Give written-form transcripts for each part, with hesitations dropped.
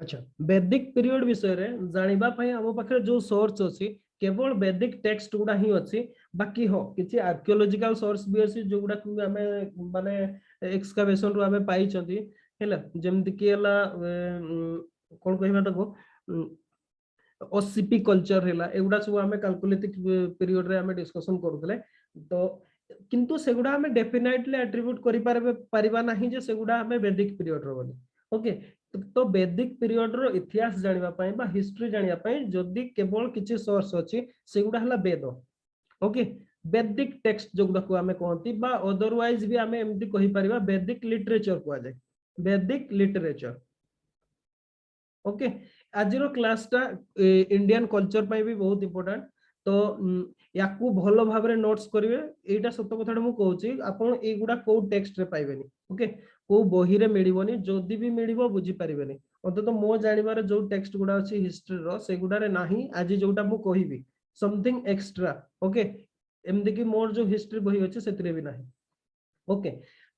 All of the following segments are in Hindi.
अच्छा वैदिक पीरियड विषय रे जानिबा पई हम पाखरे जो सोर्स अछि केवल वैदिक टेक्स्ट गुडा ही अछि बाकी हो किछि आर्कियोलॉजिकल सोर्स भी अछि जो गुडा हमें माने एक्सकवेशन रो हमें पाई छथि हैला जेमति कि हला कोन कहिबा तको ओसीपी कल्चर हैला एगुडा सब हमें कैलकुलेटिक पीरियड रे हमें डिस्कशन करूतले तो किंतु सेगुडा हमें डेफिनेटली एट्रिब्यूट करि परिबा नाही जे सेगुडा हमें वैदिक पीरियड रो बोली ओके तो वैदिक पीरियड रो इतिहास जानिबा पई बा हिस्ट्री जानिबा पई जदी केवल किछि सोर्स अछि सेगुडा हला वेद ओके वैदिक टेक्स्ट जोगुडा को हमें कहंती बा अदरवाइज भी हमें एमती कहि परिबा वैदिक लिटरेचर को जाय वैदिक लिटरेचर ओके आज क्लास टा इंडियन कल्चर पाई भी बहुत इंपोर्टेंट तो याकू भलो भाव रे नोट्स करिवे एटा सत्य कथाटा मु कहूची आपण एगुडा को टेक्स्ट रे पाइबेनी ओके को बही रे मिलिबोनी जदी भी मिलिबो बुझी परिबेनी अंत तो मो जानिबार जो टेक्स्ट गुडा अछि हिस्ट्री रो सेगुडा रे नाही आज जोटा मु कहिबी समथिंग एक्स्ट्रा ओके एमदी कि मोर जो हिस्ट्री बही अछि सेतरे भी नाही ओके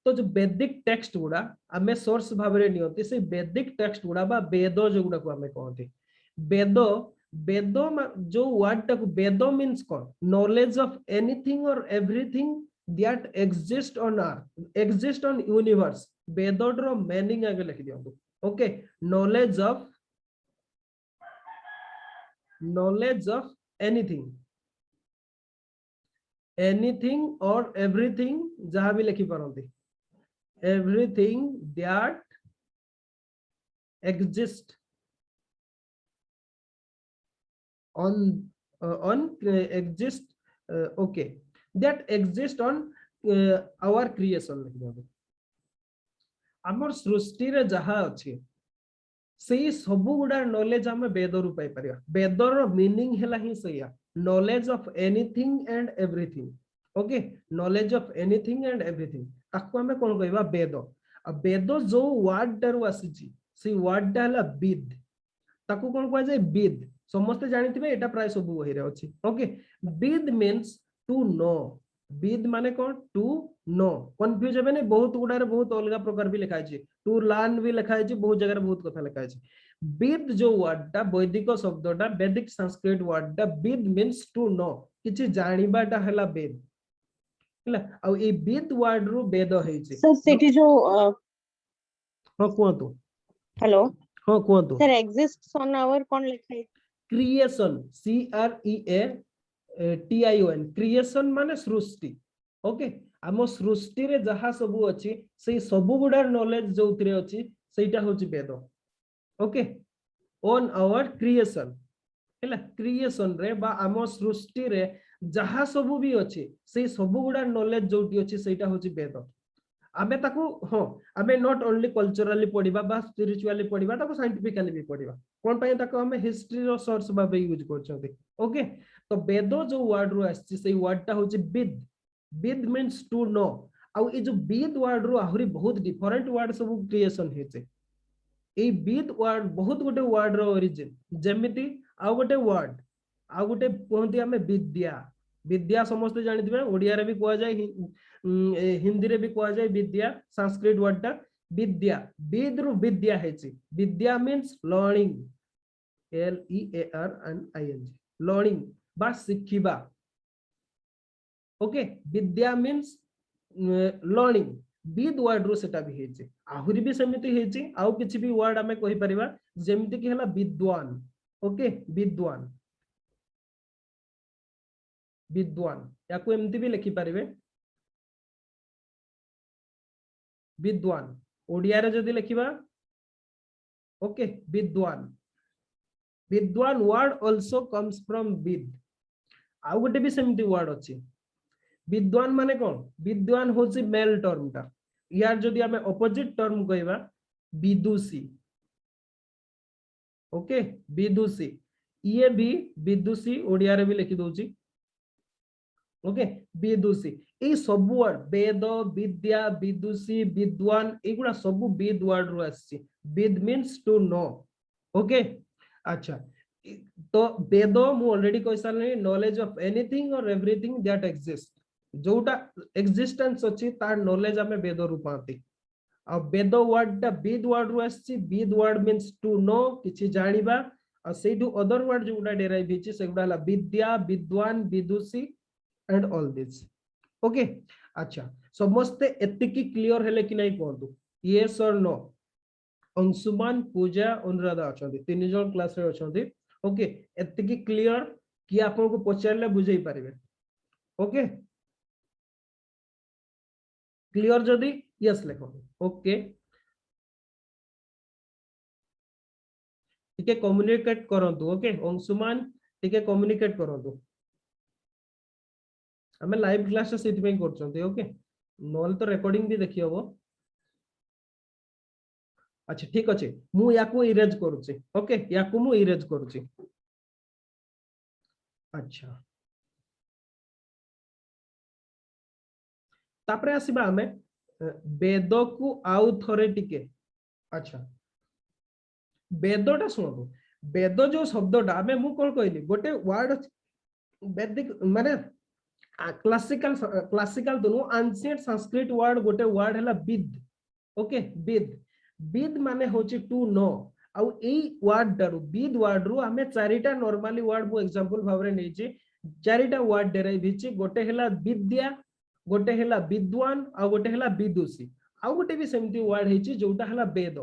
तो जो वैदिक टेक्स्ट गुडा आमे सोर्स भाव रे नियंती से वैदिक टेक्स्ट गुडा बा वेद जो गुडा को आमे कहंती वेद वेद जो वर्ड टा वेद मींस कौन नॉलेज ऑफ एनीथिंग और everything that exist on earth exist on universe Veda रो मीनिंग आगे लिख दियंतु okay knowledge of anything anything और एवरीथिंग जहां भी लिखि पारंती everything that exists on exist okay that exist on our creation हमर सृष्टि रे जहा अछि सेही सबु गुडा नॉलेज हम वेद रु पाई परिया वेद रो मीनिंग हैला ही सैया knowledge of anything and everything okay knowledge of anything and everything ताको हमें कोन कहबा वेद आ वेद जो वर्ड डरु आसीची से वर्ड डाला विद ताको कोन कहै जाय विद समस्त जानिथिबे एटा प्राय सब बही रे अछि ओके विद मींस टू नो विद माने कोन टू नो कंफ्यूज हेबे ने बहुत गुडा रे बहुत अलगा प्रकार भी लिखा छै टू लर्न भी लिखा छै बहुत जगह रे बहुत कथा लिखा छै विद जो वर्ड टा वैदिक शब्दटा वैदिक संस्कृत वर्ड टा विद मींस टू नो किछि जानिबाटा हला वेद हला आ ए विद वर्ड रो वेद है छै सर सेठी जो हां कोंतु हेलो हां कोंतु सर एग्जिस्ट्स ऑन आवर कोन लिखा है क्रिएशन CREATION क्रिएशन माने सृष्टि ओके आम सृष्टि रे जहा सबु अछि से सबु गुडा नॉलेज जोतिरे अछि सेटा होछि वेद ओके ऑन आवर क्रिएशन हैला क्रिएशन रे बा आम सृष्टि रे जहा सबु भी अछि से सबु गुडा नॉलेज जोटी अछि सेटा होछि वेद आमे ताकू हां आमे नॉट ओनली कल्चरली पढिबा बा स्पिरिचुअली पढिबा ताकू साइंटिफिकली भी पढिबा कोन पय ताकू हमें हिस्ट्री रो सोर्स भाबे यूज करछथि ओके तो वेद जो वर्ड रो आछि से वर्ड टा होछि विद विद मींस टू नो आ ए जो विद वर्ड रो आहुरी बहुत डिफरेंट वर्ड सब क्रिएशन हेचे ए विद वर्ड बहुत गोटे वर्ड रो ओरिजिन जेमिति आ गोटे वर्ड आ गोटे कहंती हमें विद्या विद्या समस्त जानिथिबे ओडिया रे भी कहआ जाय हिंदी रे भी कहआ जाय विद्या संस्कृत वर्ड टा विद्या विद रु विद्या हेची विद्या मींस लर्निंग LEARNING लर्निंग बा सिखिबा ओके विद्या मींस लर्निंग विद वर्ड रो सेटा भी हेची आहुरी भी समिति हेची आउ किछि भी वर्ड हमें कहि परिबा जेमिति कि हला विद्वान ओके विद्वान विद्वान याको एमती भी लिखि पारिबे विद्वान ओडिया रे जदी लिखिबा ओके विद्वान विद्वान word also comes from with आउ गोटे भी सेमती वर्ड अछि विद्वान माने कोन विद्वान होछि मेल टर्म टा यार जदी हमें ऑपोजिट टर्म कहबा विदुषी ओके विदुषी ये भी विदुषी ओडिया रे भी लिखि दोछि ओके विदुषी ए सब वर्ड वेद विद्या विदुषी विद्वान एगुडा सब विद वर्ड रो आछि विद मींस टू नो ओके अच्छा तो वेद मु ऑलरेडी कहि सारनी नॉलेज ऑफ एनीथिंग और एवरीथिंग दैट एग्जिस्ट जोटा एग्जिस्टेंस अछि तार नॉलेज हमें वेद रूपांती आ वेद वर्ड टा विद वर्ड रु आछि विद वर्ड मींस टू नो किछि जानिबा आ सेटू अदर वर्ड जो गुडा डेराइव हिची से गुडा हला विद्या विद्वान विदुषी एंड ऑल दिस ओके अच्छा समस्ते एतिकी क्लियर हेले कि नहीं कहतु यस और नो अंशुमान पूजा अनुराधा अछंती तीन जन क्लास रे अछंती ओके एतिकी क्लियर कि आपन को पचारले बुझेई पारिबे ओके क्लियर जदी यस लेखो ओके टिके कम्युनिकेट करंतु ओके अंशुमान टिके कम्युनिकेट करंतु हमें लाइव क्लास सेति पे करछंती ओके नॉल तो रिकॉर्डिंग भी देखि हबो अच्छा ठीक अछि मु याकू इरेज करूची ओके याकू मु इरेज करूची अच्छा तापरे आसीबा हमें वेद को आउ थरे टिके अच्छा वेदटा सुनो वेद जो शब्दटा हमें मु कोन कहली गोटे वर्ड वैदिक माने क्लासिकल दोनो एंशिएंट संस्कृत वर्ड गोटे वर्ड हैला विद ओके विद विद माने होची टू नो आउ एई वर्ड दारु विद वर्ड रु हमें चारिटा नॉर्मली वर्ड मु एग्जांपल भाबरे नेची चारिटा वर्ड डेराइव हिची गोटे हैला विद्या गोटे हैला विद्वान आ गोटे हैला विदुषी आ गोटे भी सेमती वर्ड हिची जोटा हैला वेद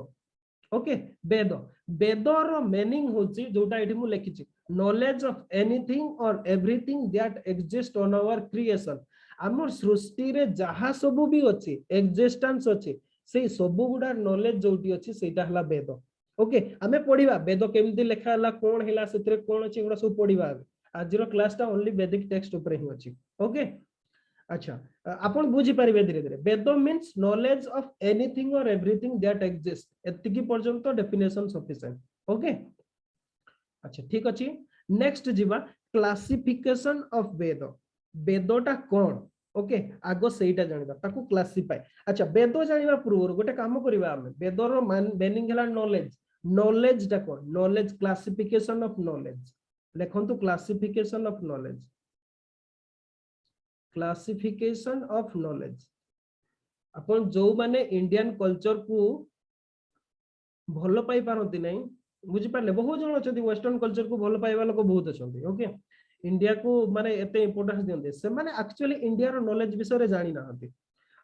ओके वेद वेद रो मीनिंग होची जोटा एठी मु लिखिची नॉलेज ऑफ एनीथिंग और everything that exist on our creation हमर सृष्टि रे जहा सब भी अछि एग्जिस्टेंस अछि से सब गुडा नॉलेज जोटी अछि सेटा हला वेद ओके हमें पढिबा वेद केमती लेखा हला कोन हिला सेतरे कोन अछि गुडा सब पढिबा आजिरो क्लास टा ओनली वैदिक टेक्स्ट ऊपर ही अछि ओके अच्छा आपण बुझी पारिबे धीरे धीरे Veda means knowledge of anything और एवरीथिंग दैट एग्जिस्ट एतिकी पर्यंत डेफिनेशन सफिशिएंट ओके अच्छा ठीक अछि नेक्स्ट जीवा क्लासिफिकेशन ऑफ वेद वेदटा कोन ओके आगो सेटा जानिबा ताकू क्लासिफाई अच्छा वेद जानिबा पूर्व गोटे काम करिबा हम वेद रो मीनिंग हला नॉलेज नॉलेज टा कोन नॉलेज क्लासिफिकेशन ऑफ नॉलेज लेखंतु classification of knowledge classification of knowledge अपन जो माने इंडियन कल्चर को भलो पाई पारंती नहीं बुझी पारले बहुत जण अछंती वेस्टर्न कल्चर को भलो पाइबा लोक बहुत अछंती ओके इंडिया को माने एते इंपोर्टेंस दियंते से माने एक्चुअली इंडिया रो नॉलेज विषय रे जानि नाहंती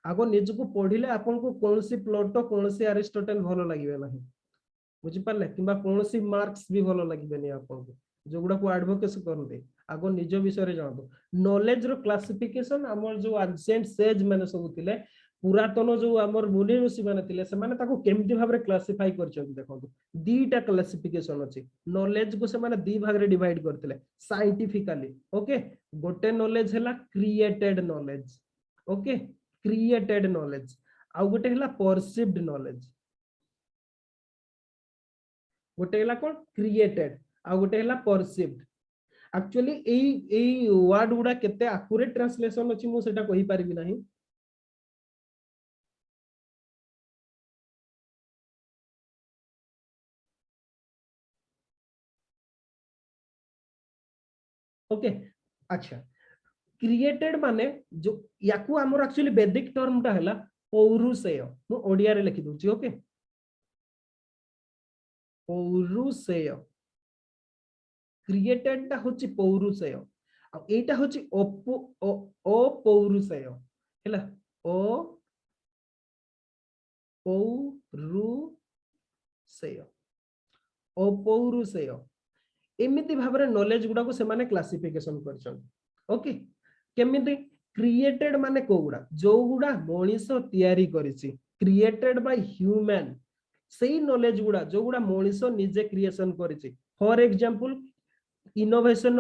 आगो निज को पढिले आपन को कोनसी प्लॉट कोनसी अरिस्टोटल भलो लागिबे नाही बुझी पारले किबा कोनसी मार्क्स भी भलो लागिबे नहीं आपन को जो गुडा को एडवोकेसी करते आगो निज विषय रे जानतो नॉलेज रो क्लासिफिकेशन हमर जो एंशिएंट सेज माने सब थिले पुरातन जो हमर मुनि ऋषि माने थिले से माने ताको केमती भाबरे क्लासिफाई करछन देखंतु दीटा क्लासिफिकेशन अछि नॉलेज को से माने दी भाग रे डिवाइड करथिले साइंटिफिकली ओके गोटे नॉलेज हला created knowledge okay created knowledge आ गोटे हला परसीव्ड नॉलेज गोटे हला कोन क्रिएटेड आ गोटे हला परसीव्ड एक्चुअली एई वर्ड गुडा केते एक्यूरेट ट्रांसलेशन अछि मु सेटा कहि परिबि नाही ओके अच्छा क्रिएटेड माने जो याकू हमर एक्चुअली वैदिक टर्म टा हला पौरुषेय मु ओडिया रे लिखि दोची ओके पौरुषेय क्रिएटेड टा होची पौरुषेय आ एटा होची अपौरुषेय हैला ओ पौरुषेय अपौरुषेय एमिति भाबरे नॉलेज गुडा को से माने क्लासिफिकेशन करछन ओके केमिति क्रिएटेड माने कोगुडा जो गुडा मनीषो तयारी करिछि क्रिएटेड बाय ह्यूमन सेही नॉलेज गुडा जो गुडा मनीषो निजे क्रिएशन करिछि for example innovation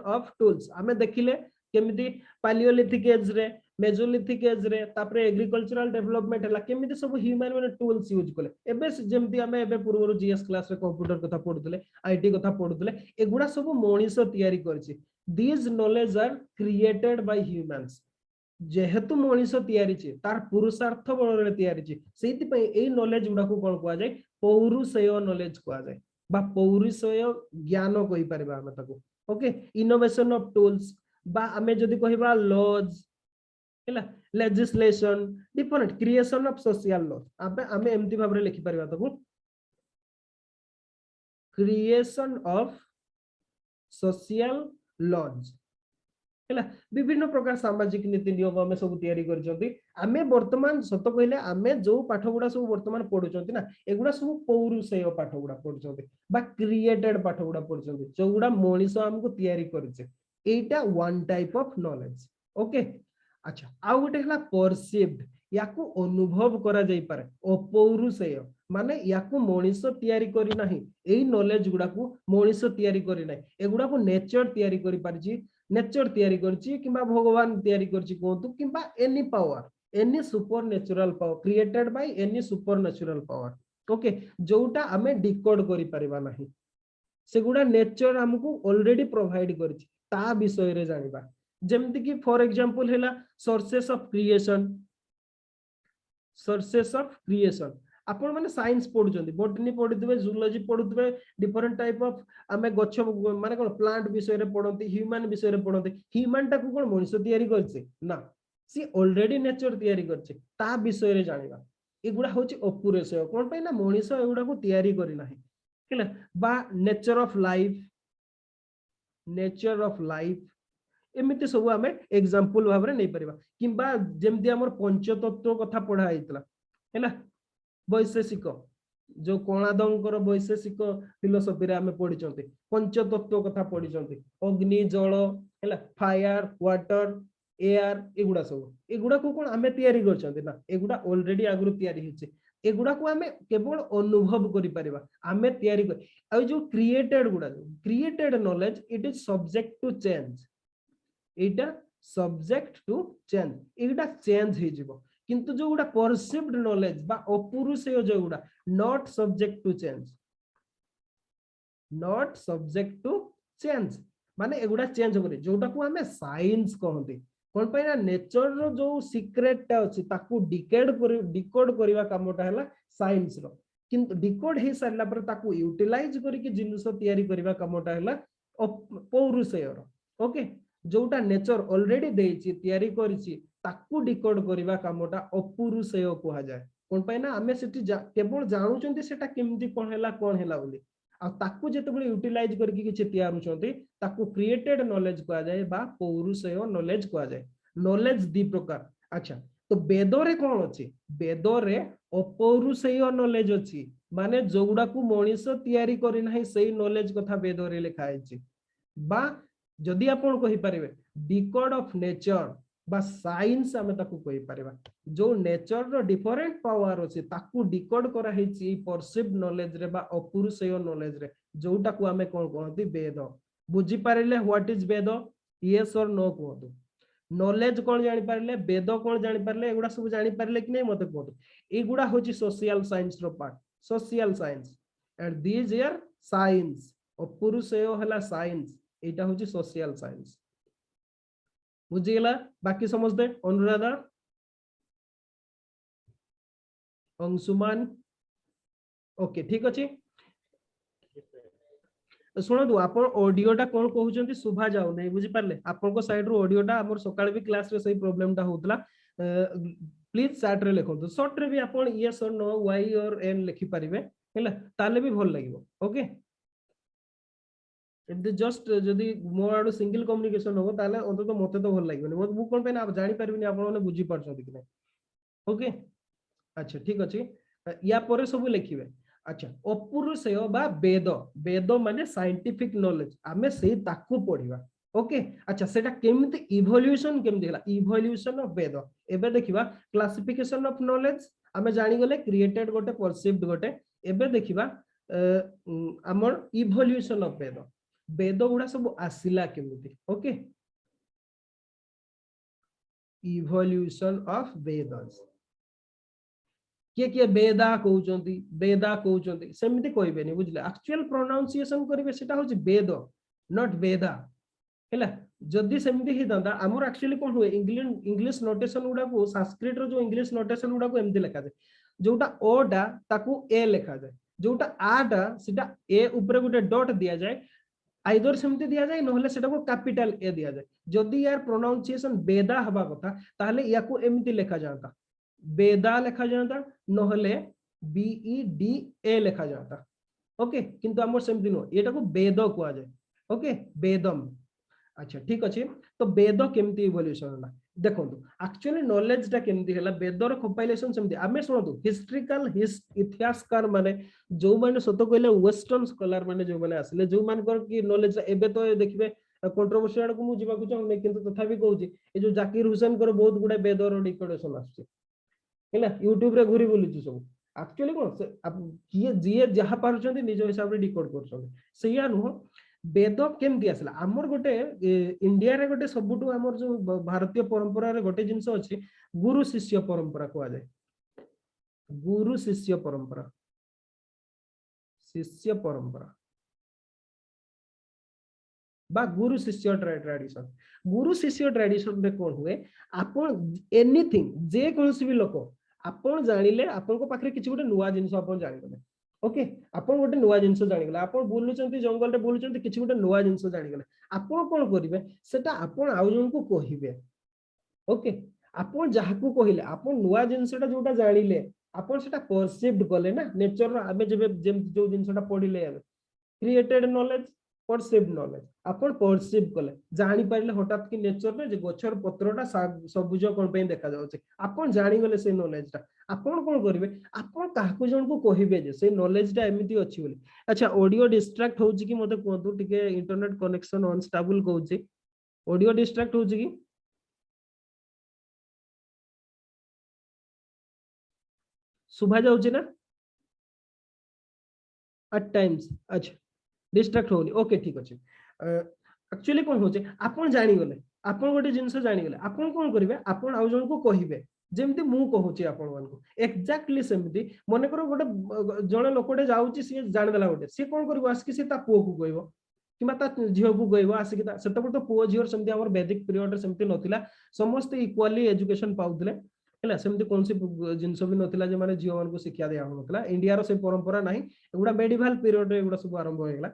of tools हमें देखिले केमिति पैलियोलिथिक एज रे मेसोलिथिक एज रे तापरे एग्रीकल्चरल डेवलपमेंट हला केमिति सब ह्यूमन माने टूल्स यूज कले एबे जेमति हमें एबे पूर्व जीएस क्लास रे कंप्यूटर कथा पढुतले आईटी कथा पढुतले एगुडा सब मनीषो तयारी करछि these knowledge are created by humans जेहेतु मनीषो तयारी छि तार पुरुषार्थ बळ रे तयारी छि सेति पई ए नॉलेज गुडा को कोन कोआ जाय पौरुषेय नॉलेज कोआ जाय बा पौरुषेय ज्ञान कहि परबा हम ताको ओके इनोवेशन ऑफ टूल्स बा हमें जदी कहिबा लॉज हैला legislation different creation of social law आमे एमती भाबरे लिखि परिबा तको क्रिएशन ऑफ सोशल लॉज हैला विभिन्न प्रकार सामाजिक नीति नियम आमे सब तयारी करजंती आमे वर्तमान सत कहले आमे जो पाठ गुडा सब वर्तमान पढुचंती ना एगुडा सब पौरुषेय पाठ गुडा पढुचंती बा क्रिएटेड पाठ गुडा पढुचंती जो गुडा मनीष हमको तयारी करछे एटा one type of knowledge okay अच्छा आ गोटे हला परसीव्ड याकू अनुभव करा जाई पारे अपौरुषेय माने याकू मनीष तयारी करी नाही एई नॉलेज गुडा को मनीष तयारी करी नाही एगुडा को नेचर तयारी करी पारची नेचर तयारी करची किंबा भगवान तयारी करची कोंतु किंबा any power any supernatural power created by any supernatural power okay जोटा हमें डिकोड करि परिबा नाही सेगुडा नेचर हमकु ऑलरेडी प्रोवाइड करची ता विषय रे जानिबा जेमति कि फॉर एग्जांपल हैला सोर्सेस ऑफ क्रिएशन आपण माने साइंस पढुचंती बॉटनी पढुतबे जूलॉजी पढुतबे डिफरेंट टाइप ऑफ आमे गच्छ माने कोन प्लांट विषय रे पढंती ह्यूमन विषय रे पढंती ह्यूमन टा को कोन मनुष्य तयारी करछे ना सी ऑलरेडी नेचर तयारी करछे ता विषय रे जानिबा एगुडा होची अपुरेशय कोन पय ना मनुष्य एगुडा को तयारी करी नाही हैला बा नेचर ऑफ लाइफ एमिति सब आमे एग्जांपल भाबरे नै परिबा किंबा जेमति हमर पंचतत्व कथा पढा आइतला हैला वैशेषिक जो कणादंकर वैशेषिक फिलोसफी रे आमे पढिचंती पंचतत्व कथा पढिचंती अग्नि जल हैला फायर वाटर एयर एगुडा सब एगुडा को कोन आमे तयारी करचंती ना एगुडा ऑलरेडी आगरु तयारी हिचे एगुडा को आमे केवल अनुभव करि परिबा आमे तयारी कर आ जो created knowledge it is subject to change एटा सब्जेक्ट टू चेंज एटा चेंज हे जिवो किंतु जो गुडा परसीव्ड नॉलेज बा अपुरुषेय जो गुडा नॉट सब्जेक्ट टू चेंज माने एगुडा चेंज करे जोटा को हमें साइंस कहंती कोन पय ना नेचर रो जो सीक्रेट ता अछि ताकू डिकोड करिवा कामटा हला साइंस रो किंतु डिकोड हे सरला पर ताकू यूटिलाइज करी कि जिनिस तयारी करिवा कामटा हला पौरुषेय रो ओके जोटा नेचर ऑलरेडी देछि तयारी करिछि ताकू डिकोड करिवा कामटा अपुरुषेय कोहा जाय कोन पय ना हमें सेठी केवल जानुचंती सेटा केमति कोन हैला बोली आ ताकू जेतेबेले यूटिलाइज करके किछि तयारुचंती ताकू क्रिएटेड नॉलेज कोहा जाय बा पौरुषेय नॉलेज कोहा जाय नॉलेज दी प्रकार अच्छा तो वेद रे कोन अछि वेद रे अपौरुषेय नॉलेज अछि माने जोगुडा को मनीष तयारी करि नाही सेही नॉलेज कथा वेद रे लिखा आइछि बा जदि आपण कहि परिबे डिकोड ऑफ नेचर बा साइंस हमें ताकू कहि परिबा जो नेचर रो डिफरेंट पावर अछि ताकू डिकोड करा हेछि परसीव्ड नॉलेज रे बा अपुरुषेय नॉलेज रे जोटा को हमें कोन कहंती वेद बुझी पारिले व्हाट इज वेद यस और नो कहतु नॉलेज कोन जानि पारिले वेद कोन जानि पारिले एगुडा सब जानि पारिले कि नै मते कहतु एगुडा होछि सोशल साइंस रो part social science and this here science अपुरुषेय हला साइंस एटा होछि सोशल साइंस बुझिगला बाकी समझते अनुराधा अंशुमान ओके ठीक अछि सुनदु आपण ऑडियोटा कोन कहउचंती सुभा जाउ नै बुझि पारले आपण को साइड रो ऑडियोटा हमर सकाळ भी क्लास रे सही प्रॉब्लमटा होतला प्लीज चैट रे लिखंतु शॉर्ट रे भी आपण यस और नो वाई और एन लिखि परिबे हैला ताले भी भल लागिवो ओके जस्ट जदि मो आडू सिंगल कम्युनिकेशन हो ताले अंत तो मते तो भल लागिवनी मु कोन पे ना जानि परबिनी आपण माने बुझी परछथि कि नै ओके अच्छा ठीक अछि या परे सब लिखिबे अच्छा अपुरुषेय बा वेद वेद माने साइंटिफिक नॉलेज आमे सेही ताकू पढिबा ओके अच्छा सेटा केमिति इवोल्यूशन केमिति हला इवोल्यूशन ऑफ वेद एबे देखिबा क्लासिफिकेशन ऑफ नॉलेज आमे जानि गले क्रिएटेड गोटे परसीव्ड गोटे एबे देखिबा हमर इवोल्यूशन ऑफ वेद वेद गुडा सब आसिला केमिति ओके इवोल्यूशन ऑफ वेदस के वेदा कहउचंती सेमिति कहबेनी बुझले एक्चुअल प्रोनाउंसिएशन करिवे सेटा होची वेद नॉट वेदा हैला जदि सेमिति हि दंदा हमर एक्चुअली कोन होय इंग्लिश नोटेशन गुडा को संस्कृत रो जो इंग्लिश नोटेशन गुडा को एमिति लिखा जाय जोटा ओ डा ताकू ए लिखा जाय जोटा आ डा सेटा ए ऊपर गोटे डॉट दिया जाय आइदर सेमती दिया जाए नहले सेटा को कैपिटल ए दिया जाए जदि यार प्रोनाउंसिएशन बेदा हबा कथा ताहले या को एमती लिखा जाता बेदा लिखा जाता नहले बीईडी ए लिखा जाता ओके किंतु हमर सेमती नो एटा को वेद कुआ जाए ओके वेदम अच्छा ठीक अछि तो वेद केमती इवोल्यूशन होला देखो एक्चुअली नॉलेज टा केमती हला वेदर कंपाइलेशन सेमती आमे सुनतो हिस्ट्रिकल इतिहासकार माने जो माने सत कहले वेस्टर्न स्कॉलर माने जो माने आसले जो मान कर कि नॉलेज एबे तो देखिबे कंट्रोवर्सी आड़ को मु जीवा को चाहू नै किंतु तथापि कहूची ए जो जाकिर हुसैन कर बहुत गुडा वेदर डिकोडेशन आछे हैला यूट्यूब रे घुरी बोलुची सब एक्चुअली कोन किए जिए जहा पारुचंती निज हिसाब रे डिकोड करछन सेया नुह वेद केमती आसला आमर गोटे इंडिया रे गोटे सबुटु आमर जो भारतीय परंपरा रे गोटे जिंस अछि गुरु शिष्य परंपरा को जाय गुरु शिष्य परंपरा बा गुरु शिष्य ट्रेडिशन गुरु शिष्य ट्रेडिशन रे कोन हुए आपण एनीथिंग जे कोनसी भी लोक आपण जानिले आपण को पाखरे किछि गोटे नुवा जिंस आपण जानिले ओके आपण गोटे नुवा जिंस जानिगले आपण बुलुचंती जंगल रे बुलुचंती किछि गोटे नुवा जिंस जानिगले आपण कोन करिवे सेटा आपण आउ जन को कहिबे ओके आपण जहा को कहिले आपण नुवा जिंसटा जोटा जानिले आपण सेटा परसीव्ड कले ना नेचर आबे जेबे जो जिंसटा पढिले क्रिएटेड नॉलेज परसीव्ड नॉलेज आपण परसीव कले जानि पाइले हठात कि नेचर रे जे गछर पत्रटा सबुज कोन पे देखा जाउचे आपण जानि गले से नॉलेजटा आपण कोन करिवे आपण काहकु जन को कहिबे जे से नॉलेजटा एमिति अछि बोली अच्छा ऑडियो डिस्ट्रैक्ट होउची कि मते कोंतु टिके इंटरनेट कनेक्शन अनस्टेबल कहउची ऑडियो डिस्ट्रैक्ट होउची कि सुभा जाउची ना एट टाइम्स अच्छा डिस्ट्रैक्ट होनी ओके ठीक अछि एक्चुअली कोन होचे आपण जानि गले आपण गोटे जिंस जानि गले आपण कोन करिवे आपण आउ जन को कहिबे जेमति मु कहूची आपण मान को एक्जेक्टली सेमति मने करो गोटे जणे लोकटे जाउची सी जानि देला गोटे सी कोन करिवो आसकी सी ता पुओ को कहइबो किमा ता झियो को कहइबो आसकी ता सेतबो तो पुओ झियोर सेमति हमर वैदिक पीरियड रे सेमति नथिला समस्त इक्वाली एजुकेशन पाउतले हैला सेमति कोनसी जिंस भी नथिला जे माने झियो मान को शिक्षा दिया होनथला इंडिया रो से परंपरा नाही एगुडा मेडिवल पीरियड रे एगुडा सब आरंभ होइगला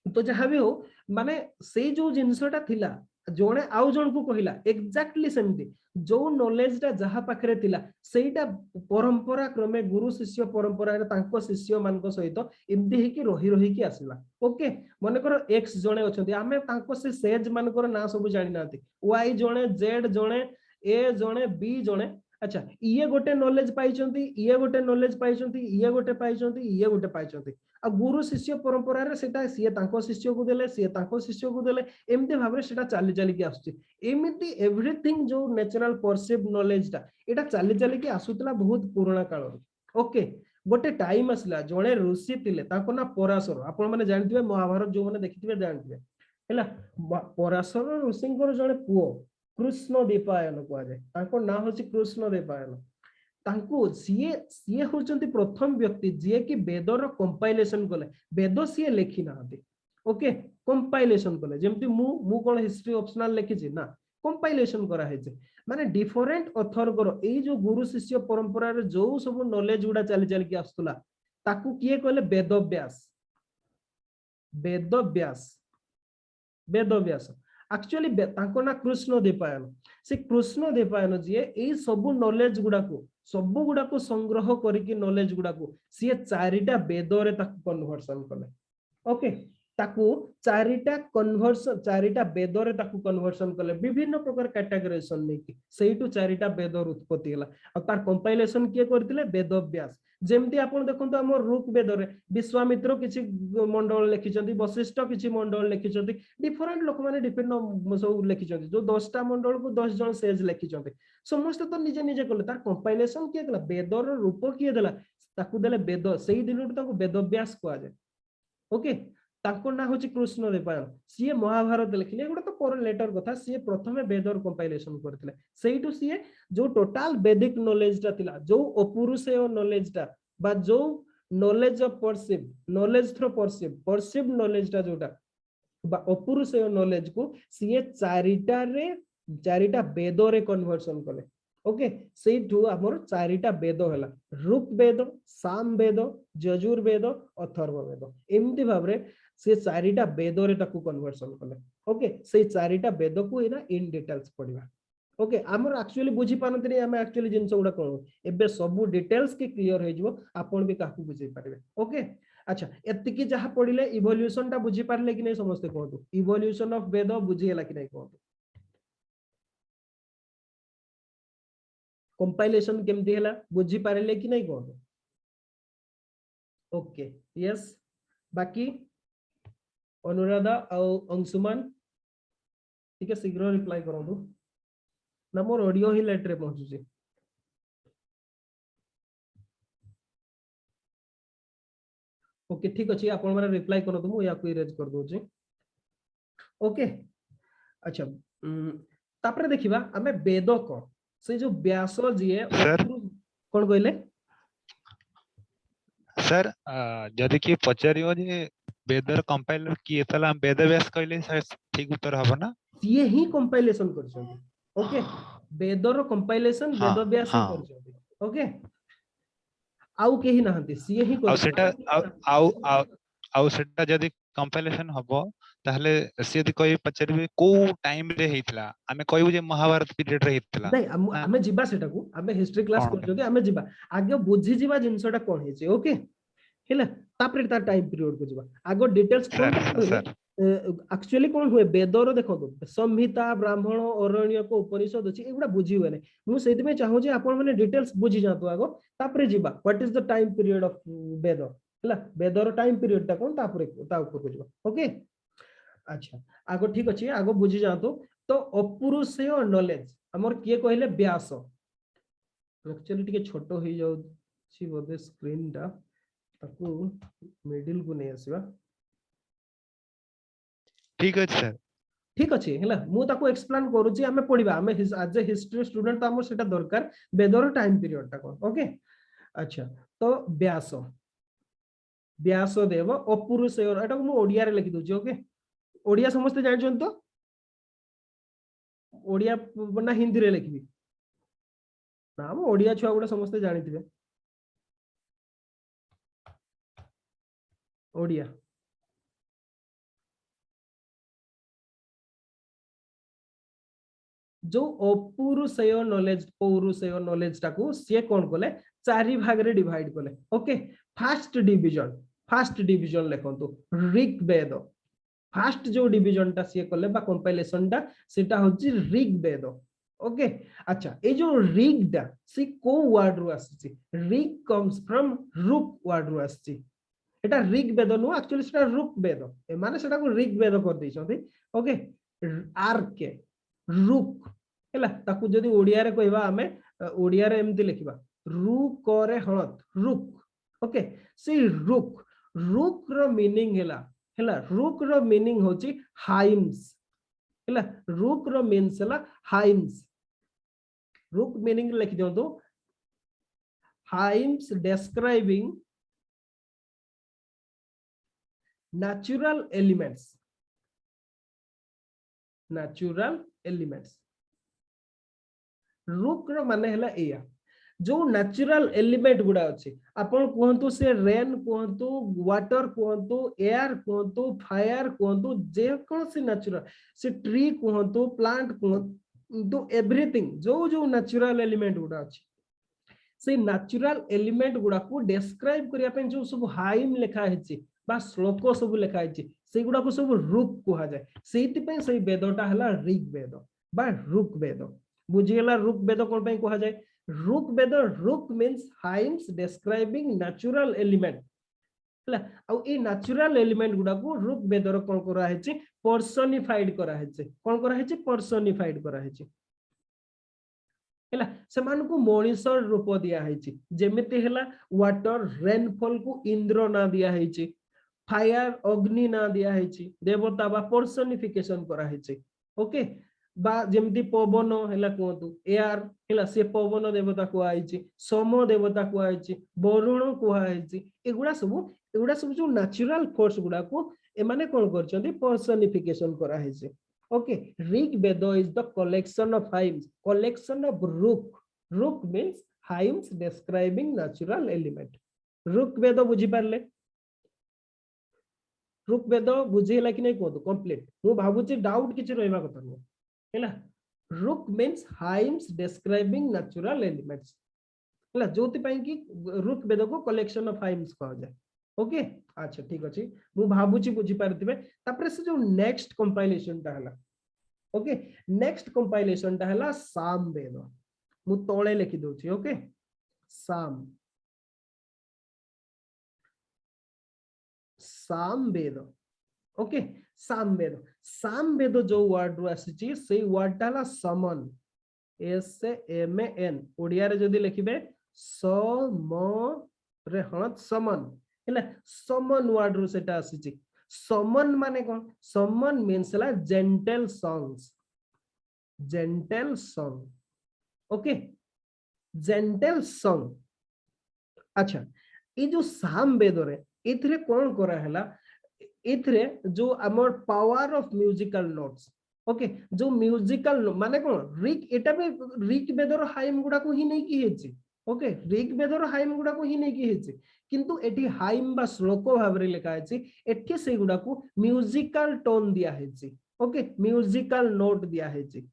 तो जहाँ भी हो माने से जो जिनसटा थिला जोने आउ जन को कहिला एक्जेक्टली सेमती जो नॉलेज टा जहा पाखरे थिला सेटा परंपरा क्रमे गुरु शिष्य परंपरा रे तांको शिष्य मान को सहित एमदी हे कि रही कि आसिला ओके मने करो एक्स जने अछंती आमे तांको से सेज मान को ना सब जानि नाथि वाई जने जेड जने ए जने बी जने अच्छा इए गोटे नॉलेज पाइचंती इए गोटे नॉलेज पाइचंती इए गोटे पाइचंती इए गोटे पाइचंती आ गुरु शिष्य परंपरा रे सेटा सिए तांको शिष्य को देले सिए तांको शिष्य को देले एमते भाबरे सेटा चाली चाली के आसुची एमिति एवरीथिंग जो नेचुरल परसीव नॉलेज टा एटा चाली चाली के आसुतला बहुत पुराना काल ओके गोटे टाइम आसला जणे ऋषि थिले ताको ना पराशर आपण माने जानथिबे महाभारत जो माने देखिथिबे जानथिबे हैला पराशर ऋषिंकर जणे पुओ कृष्ण दीपायन कह जाए ताको ना होची कृष्ण दीपायन तांको सीए होचंती प्रथम व्यक्ति जे कि वेदर कंपाइलेशन कले वेद सीए लेखि नाहंती ओके कंपाइलेशन कले जेमति मु कोन हिस्ट्री ऑप्शनल लेखि छी ना कंपाइलेशन करा है माने डिफरेंट ऑथर करो ए जो गुरु शिष्य परंपरा रे जो सब नॉलेज उडा चली चली के आस्तुला ताकू किए कहले वेदव्यास एक्चुअली तांको ना कृष्ण दीपायन से कृष्ण दीपायन जी ए सब नॉलेज गुडा को संग्रह करिकि नॉलेज गुडा को सी चारिटा वेद रे ताकू कन्वर्सन कले ओके ताकू चारिटा वेद रे ताकू कन्वर्सन कले विभिन्न प्रकार कैटेगराइजेशन नेकी सेइटु चारिटा वेद उत्पत्ति हला आ तार कंपाइलेशन किए करथिले वेदव्यास जेमती आपण देखंतु हमर ऋग वेद रे विश्वामित्र किछि मंडल लिखिचंती वशिष्ठ किछि मंडल लिखिचंती डिफरेंट लोक माने डिफरेंट सब लिखिचंती जो 10 टा मंडल को 10 जन सेज लिखिचंती समस्त तो निजे निजे कले तार कंपाइलेशन किए कला वेदर रूप किए देला ताकू देले वेद सेही दिनटु ताकू वेदव्यास कहा जाय ओके ताको ना होची कृष्ण दीपायन सीए महाभारत लिखिले गोटे तो पर लेटर कथा सीए प्रथमे वेदर कंपाइलेशन करथिले सेहीटु सीए जो टोटल वैदिक नॉलेज ता थिला जो अपुरुषेय नॉलेज ता बा जो knowledge of knowledge through perceive knowledge ता जोटा बा अपुरुषेय नॉलेज को सीए चारिटा वेद रे कन्वर्सन कले ओके सेठू हमर चारिटा वेद हला ऋग वेद साम वेद यजुर्वेद अथर्व वेद एमती भाबरे से चारिटा वेद रे ताकू कन्वर्सन कले ओके से चारिटा वेद को एना इन डिटेल्स पढिबा ओके हमर एक्चुअली बुझी पानत नहीं हम एक्चुअली जिंस गुडा कोन एबे सब डिटेल्स के क्लियर हो जिवो आपण भी काकू बुझी पारबे ओके अच्छा एतिकी जहा पढिले इवोल्यूशन ता बुझी पारले कि नहीं समस्त कहतु इवोल्यूशन ऑफ वेद बुझी हला कि नहीं कहतु कंपाइलेशन केमती हला बुझी पारले कि नहीं कहतु ओके यस बाकी अनुराधा और अंशुमान ठीक है शीघ्र रिप्लाई करंतु ना मोर ऑडियो ही लेट रे पहुंचुची ओके ठीक अछि आपण माने रिप्लाई करंतु मु या को इरेज कर दोची ओके अच्छा तापरे देखिबा हमें वेद को से जो व्यास जिए सर कोन कहले सर जदि कि पचारियो जे वेदर कंपाइलर किए तला हम वेद व्यास कहले ठीक उत्तर हबो ना ये ही compilation करछथि okay whether compilation Ved Vyas ही करछथि ओके आउ केही नहंती सिए ही आ सेटा आउ सेटा जदि कंपाइलेशन हबो ताहले से यदि कोई पचारिबे को टाइम रे हेतला हमें कहबो जे महाभारत पीरियड रे हेतला नहीं हमें जिबा सेटा को हमें हिस्ट्री क्लास करछथि हमें जिबा आगे बुझी जिबा जिंसटा कोन हेछि ओके हेला तापरे ता टाइम पीरियड को जिबा आगो डिटेल्स कोन एक्चुअली कोन हुए वेदर देखो संहिता ब्राह्मण अरण्यक उपनिषद अछि एगुडा बुझी हुए नै मु सेति में चाहू जे आपण माने डिटेल्स बुझी जातो आगो तापरे जिबा what is the time period of वेद हेला वेदर टाइम पीरियड ता कोन तापरे ता ऊपर को जिबा ओके अच्छा आगो ठीक अछि आगो बुझी जातो तो अपुरुषेय नॉलेज हमर किए कहले व्यास एक्चुअली टिके छोटो हो जाउ छि बोधे स्क्रीन टा ताकू मिडिल को नै आसीबा ठीक अछि सर ठीक अछि हैला मु ताको एक्सप्लेन करूची हमें पढिबा हमें एज ए हिस्ट्री स्टूडेंट त हमर सेटा दरकार वेदर टाइम पीरियड ता कोन ओके अच्छा तो व्यास व्यास देव अपुरुषेय एटा मु ओडिया रे लिखि दोची ओके ओडिया समस्त जानि छन तो ओडिया ना हिंदी रे लिखबी ना हम ओडिया छुआ गुडा समस्त जानिथिबे ओडिया जो अपुरुषेय नॉलेज पौरुषेय नॉलेज टाकू से कोन कोले चारि भाग रे डिवाइड कोले ओके फर्स्ट डिवीजन लेखंतु ऋग्वेद फर्स्ट जो डिवीजन टा से कोले बा कंपाइलेशन टा सेटा होची ऋग्वेद ओके अच्छा ए जो ऋग दा से को वर्ड रो आसी ऋग कम्स फ्रॉम रुक वर्ड रो आसी एटा ऋग्वेद नो एक्चुअली सेटा ऋग्वेद ए माने सेटा को ऋग्वेद कर दै छथि ओके आर के रुक हैला ताकू जदी ओडिया रे कहबा हमें ओडिया रे एमति लिखिबा रु करे हळत रुक ओके से रुक रो मीनिंग हैला रुक रो मीनिंग होची हाइम्स हैला रुक रो मीन्स हैला हाइम्स रुक मीनिंग लिखि दियौ तो हाइम्स डिस्क्राइबिंग natural elements रुक रो माने हैला एया जो नेचुरल एलिमेंट गुडा अछि आपण कहंतु से रेन कहंतु वाटर कहंतु एयर कहंतु फायर कहंतु जे कोन से नेचुरल से ट्री कहंतु प्लांट कहंतु एवरीथिंग जो जो नेचुरल एलिमेंट गुडा अछि से नेचुरल एलिमेंट गुडा को डिस्क्राइब करिया पे जो सब हाइम लिखा हेछि बा श्लोक सब लिखा हेछि से गुडा को सब रुक कहा जाय सेति पे से वेदटा हला ऋग्वेद बा ऋग्वेद बुझियला ऋग्वेद कोन पे कहा जाय Rigveda Rig means hymns describing natural element हला आ ए नेचुरल एलिमेंट गुडा को ऋग्वेद रो कोन करा हेछि पर्सनिफाइड करा हेछि कोन करा हेछि पर्सनिफाइड करा हेछि से मानकु मनीषर रूप दिया हेछि जेमिति हला वाटर रेनफॉल को इंद्र ना दिया हेछि फायर अग्नि ना दिया हेछि देवता बा पर्सनिफिकेशन करा हेछि ओके बा जेमिति पवन हला कोंतु एयर हला से पवन देवता को आइछि सम देवता को आइछि वरुण को आइछि एगुडा सब जो नेचुरल फोर्स गुडा को ए माने कोन करछन्ती पर्सनिफिकेशन करा हेछि okay Rigved is the collection of hymns collection of ruk means hymns describing natural element Rigved बुझी पारले ऋग्वेद बुझेला कि नहीं कहतु कंप्लीट मु भाबुची डाउट किछि रहबा कथा न हैला Rig means hymns describing natural elements हैला जोति पई कि ऋग्वेद को कलेक्शन ऑफ हाइम्स कहा जाय ओके अच्छा ठीक अछि मु भाबुची बुझी पारतिबे तापर से जो नेक्स्ट कंपाइलेशन ता हला ओके नेक्स्ट कंपाइलेशन ता हला सामवेद मु तळे लिखि दोछि ओके सामवेद ओके सामवेद जो वर्ड रो आसीची से वर्ड ता हला समन एस एम एन ओडिया रे जदी लिखिबे सम रे हणत समन हैला समन वर्ड रो सेटा आसीची समन माने कोन समन मींस ला gentle song okay gentle song अच्छा ये जो सामवेद रे इथरे कोन करा हैला इथरे जो हमर power of musical notes okay जो म्यूजिकल माने कोन ऋग एटा बे ऋग्वेद रो हाइम गुडा को ही नहीं की हेची ओके ऋग्वेद रो हाइम गुडा को ही नहीं की हेची किंतु एठी हाइम बा श्लोक भाबरे लिखा हेची एठी से गुडा को म्यूजिकल टोन दिया हेची ओके म्यूजिकल नोट दिया हेची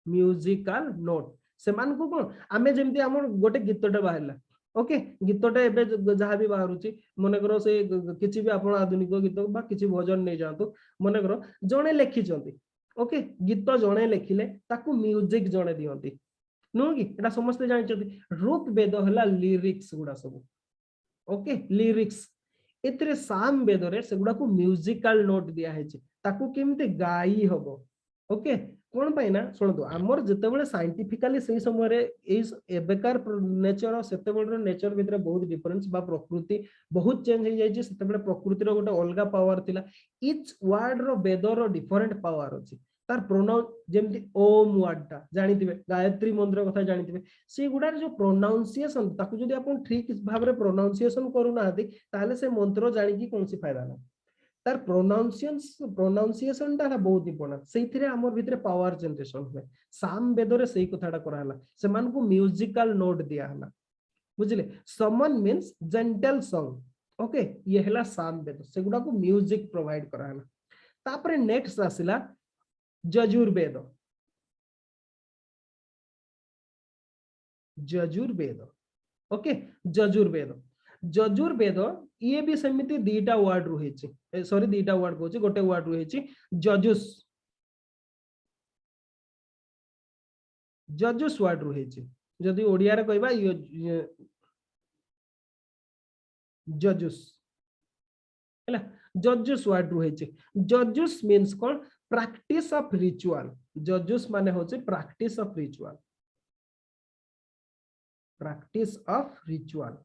म्यूजिकल नोट सेमान को कोन आमे जेमति हमर गोटे गीतटे बाहरला ओके गीतटे एबे जहां भी बाहरुची मने करो से किछि भी आपण आधुनिक गीत बा किछि भजन नै जांतु मने करो जणे लेखि चंती ओके गीत जणे लेखिले ताकू म्यूजिक जणे दियंती नो कि एटा समस्त जानि चंती ऋग्वेद हला लिरिक्स गुडा सब ओके लिरिक्स एतरे सामवेद रे सेगुडा को म्यूजिकल नोट दिया हेची ताकू केमते गाई हबो ओके कोन पाई ना सुनतो हमर जते बेले साइंटिफिकली सही समय रे एबेकार नेचर सेते बेले नेचर भितर बहुत डिफरेंस बा प्रकृति बहुत चेंज हो जाय जे सेते बेले प्रकृति रो गोटे अलगा पावर थिला ईच वर्ड रो वेद रो डिफरेंट पावर अछि तार प्रोनाउंस जेमति ओम वर्ड ता जानिथिबे गायत्री मंत्र कथा जानिथिबे से गुडार जो प्रोनाउंसिएशन ताकू जदी आपण ठीक भाबरे प्रोनाउंसिएशन करू नाहति ताले से मंत्र जानि की कोनसी फायदा ना तार प्रोनाउंसिएशन ता बहुत इंपोर्टेंट सेइथिरे हमर भितरे पावर जनरेशन हुए सामवेद रे सेई कथाटा कराहला सेमान को म्यूजिकल नोट दिया हला बुझिले समन मींस जेंटल सॉन्ग ओके ये हला सामवेद सेगुडा को म्यूजिक प्रोवाइड कराहला तापरे नेक्स्ट आसिला यजुर्वेद ओके यजुर्वेद ये भी सेमिति दीटा वर्ड रही सॉरी दीटा वर्ड कहूँ गोटे वर्ड रही जजुस वर्ड रही जदि ओडिया रे कहबा जजुस हैला जजुस वर्ड रही जजुस मींस कोन प्रैक्टिस ऑफ रिचुअल जजुस माने होचे practice of ritual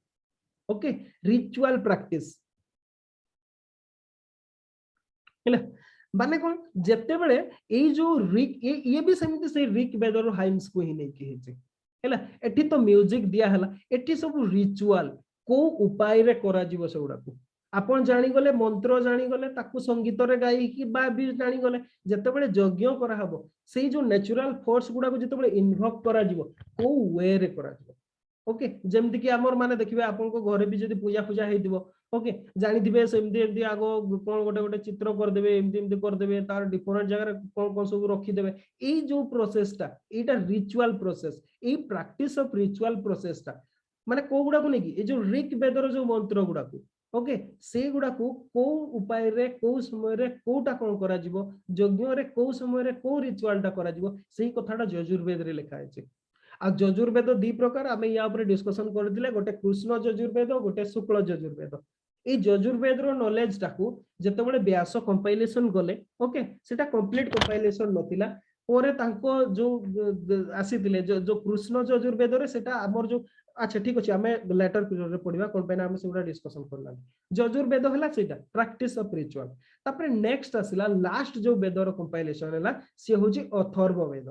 okay ritual practice हैला माने कोन जत्ते बेले ए जो ऋग ये भी समिति से ऋग्वेद रो हाइम्स को ही नहीं की हेचे हैला एठी तो म्यूजिक दिया हला एठी सब रिचुअल को उपाय रे करा जीव सेउडा को आपण जानि गले मंत्र जानि गले ताकू संगीत रे गाई की बा भी जानि गले जत्ते बेले यज्ञ करा हबो सेही जो नेचुरल फोर्स गुडा को जत्ते बेले इन्वॉल्व करा जीव को वे रे करा जीव ओके जेमति कि हमर माने देखिबे आपन को घरे भी जदी पूजा हेदिबो ओके जानि दिबे सेमति एमति आगो कोन गोटे चित्र कर देबे एमति कर देबे तार डिफरेंट जगह रे कोन सब रखी देबे ए जो प्रोसेस ता एटा ritual process A practice of ritual process ता माने को गुडा को नै कि ए जो ऋग्वेद रो जो मंत्र गुडा को ओके से गुडा को उपाय रे को समय रे कोटा कोन करा जीवो यज्ञ रे को समय रे को रिचुअल टा करा जीवो सेही कथाटा यजुर्वेद रे लिखा है आ यजुर्वेद दी प्रकार आमे या ऊपर डिस्कशन करथिले गोटे कृष्ण यजुर्वेद गोटे शुक्ल यजुर्वेद ए यजुर्वेद रो नॉलेज टाकू जते बेले व्यास कंपाइलेशन गले ओके सेटा कंप्लीट कंपाइलेशन नथिला ओरे तांको जो आसीतिले जो कृष्ण यजुर्वेद रे सेटा हमर जो अच्छा ठीक अछि आमे लेटर पीरियड रे पढिबा कोन पैना आमे सेटा डिस्कशन करला यजुर्वेद हला सेटा प्रैक्टिस ऑफ रिचुअल तापर नेक्स्ट आसिला लास्ट जो वेद रो कंपाइलेशन हला से होची अथर्ववेद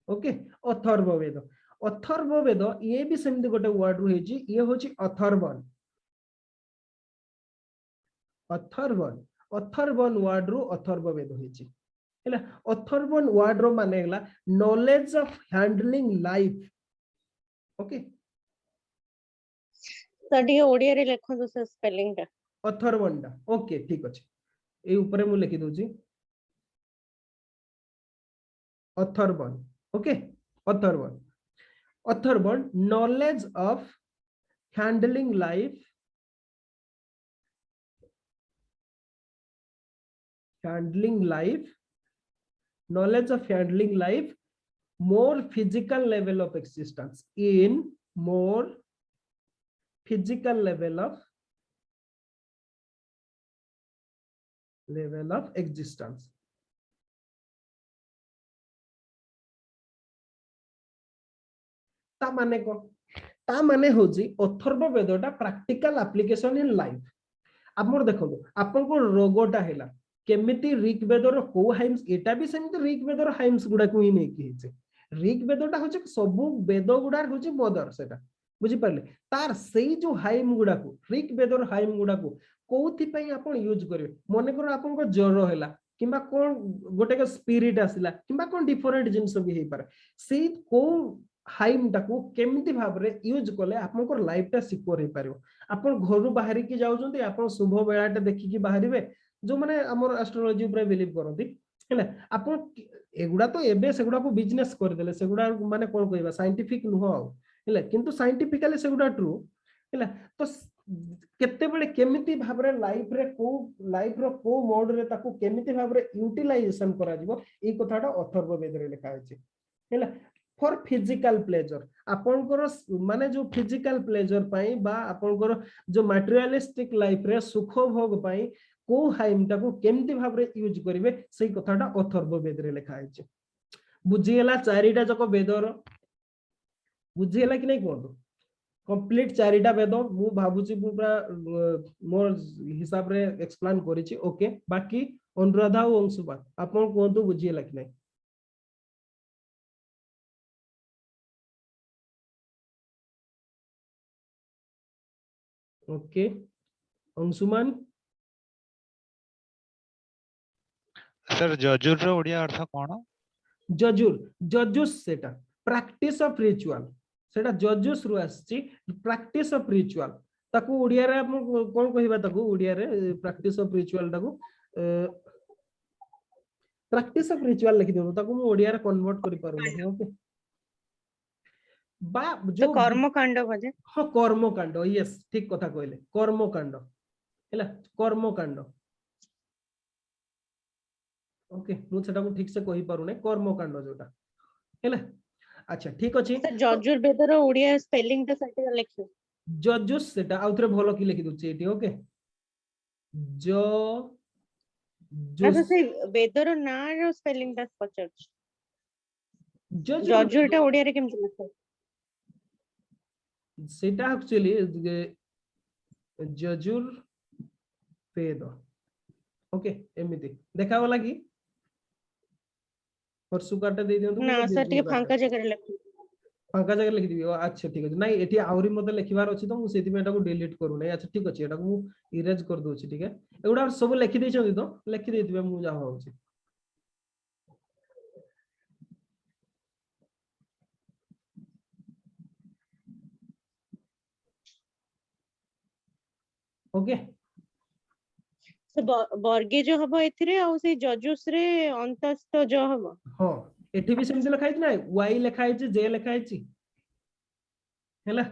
ओके अथर्ववेद ये भी सेमति गोटे वर्ड रही ये होची अथर्वन वर्ड रो अथर्ववेद होची हैला अथर्वन वर्ड रो माने हला knowledge of handling life okay sir टिके ओडिया रे लेखो सर स्पेलिंग टा अथर्वणटा ओके ठीक अछि ए ऊपर मु लिखि दोची Atharvana okay Atharvana Atharvana knowledge of handling life knowledge of handling life more physical level of existence in more physical level of existence ता माने को ता माने होजी अथर्व वेदटा प्रैक्टिकल एप्लीकेशन इन लाइफ आपन देखो आपन को रोगोटा हैला केमिति ऋग्वेदर को हाइम्स एटा भी सेमति ऋग्वेदर हाइम्स गुडा को ही नै कि हिचे ऋग्वेदटा होचे सब वेद गुडा होचे मदर सेटा बुझी पारले तार सेई जो हाइम गुडा को ऋग्वेदर हाइम गुडा को कोथि पई आपन यूज करबे मने करो आपन को ज्वर हैला किंबा कोन गोटे के स्पिरिट आसिला किंबा कोन डिफरेंट जिंस भी हे पारे सेई को हाइम टाको केमिति भाबरे यूज करले आपन को लाइफ टा सिक्योर हे पारियो आपन घर बाहरी की जाउछन्ती आपन शुभ बेलाटा देखि की बाहरिबे जो माने हमर एस्ट्रोलॉजी ऊपर बिलीव करନ୍ତି हैला आपन एगुडा तो एबे सेगुडा को बिजनेस कर देले सेगुडा माने कोन कहबा साइंटिफिक नुह हैला किंतु साइंटिफिकली सेगुडा ट्रू हैला तो केते बेले केमिति भाबरे लाइफ रो को मोड रे ताको केमिति भाबरे यूटिलाइजेशन करा जिवो ए कथाटा अथर्व वेद रे लिखा अछि हैला फॉर फिजिकल प्लेजर आपनकर माने जो फिजिकल प्लेजर पाई बा आपनकर जो मटेरियलिस्टिक लाइफ रे सुख भोग पाई को हाइम टाको केमति भाबरे यूज करिवे सेही कथाटा अथर्व वेद रे लिखा अछि बुझिएला चारिटा जक वेदर बुझिएला कि नै कोन कंप्लीट चारिटा वेद मु भाबुची पूरा मोर हिसाब रे एक्सप्लेन करिछि ओके बाकी अनुराधा और अंशुमान आपन कोंतु बुझिएला कि नै ओके अंशुमान सर जजुर रो ओडिया अर्थ कोन जजुस सेटा प्रैक्टिस ऑफ रिचुअल सेटा जजुस रु आछि प्रैक्टिस ऑफ रिचुअल ताकू ओडिया रे हम कोन कहिबा ताकू ओडिया रे प्रैक्टिस ऑफ रिचुअल ताकू प्रैक्टिस ऑफ रिचुअल लिखि देबो ताकू मु ओडिया रे कन्वर्ट करि पारो नै ओके बा जो कर्मकांड भजे हां कर्मकांड यस ठीक कथा कहले कर्मकांड हैला कर्मकांड ओके मु सेटा को ठीक से कहि पारो नै कर्मकांड जोटा हैला अच्छा ठीक अछि sir Yajur weather Odia spelling ता सटी लिखियो जजुस सेटा आउथरे भलो की लिखि दोछि एटी ओके जो अच्छा से वेदर ना रो स्पेलिंग ता पचर जजुर ता ओडिया रे केम लिखो सेटा एक्चुअली जजुर वेद ओके एमिति देखा वाला की और सुकारटा दे दियंतु ना सर टिके फांका जगह रे लिखो फांका जगह लिखि दिबो अच्छा ठीक अछि नै एठी आउरी मते लिखिबार अछि तो मु सेति में एटा को डिलीट करू नै अच्छा ठीक अछि एटा को मु इरेज कर दोछि ठीक है एगुडा सब लिखि दै छथि तो लिखि दैतिबे मु जा होउछि ओके से वर्गे जो हबो एथिरे आ से जजुस रे अंतस्थ जो हबो हां एठी भी सेमति लिखाइ छै नै y लिखाइ छै j लिखाइ छै हैला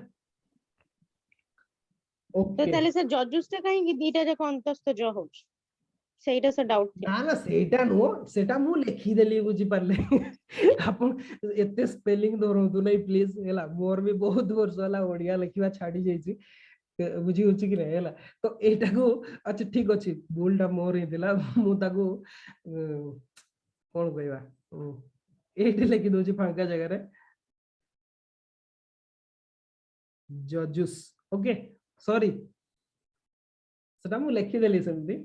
तो ओके ताले से जजुस रे काहे कि दीटा जक अंतस्थ जो हो सेटा से डाउट ना ना सेटा नो सेटा मु लिखि देली बुझी पारले आपन एते स्पेलिंग दोरंतु नै प्लीज हैला मोर भी बहुत वर्ष होला ओडिया लिखिबा छाडी जाई छी बुझी होची कि नै हैला तो एटा को अच्छा ठीक अछि भूलटा मोर ही दिला मु ताको कोन कहबा एठी लिखि दोची फांका जगह रे जजुस ओके सॉरी सेटा मु लिखि देली सेमती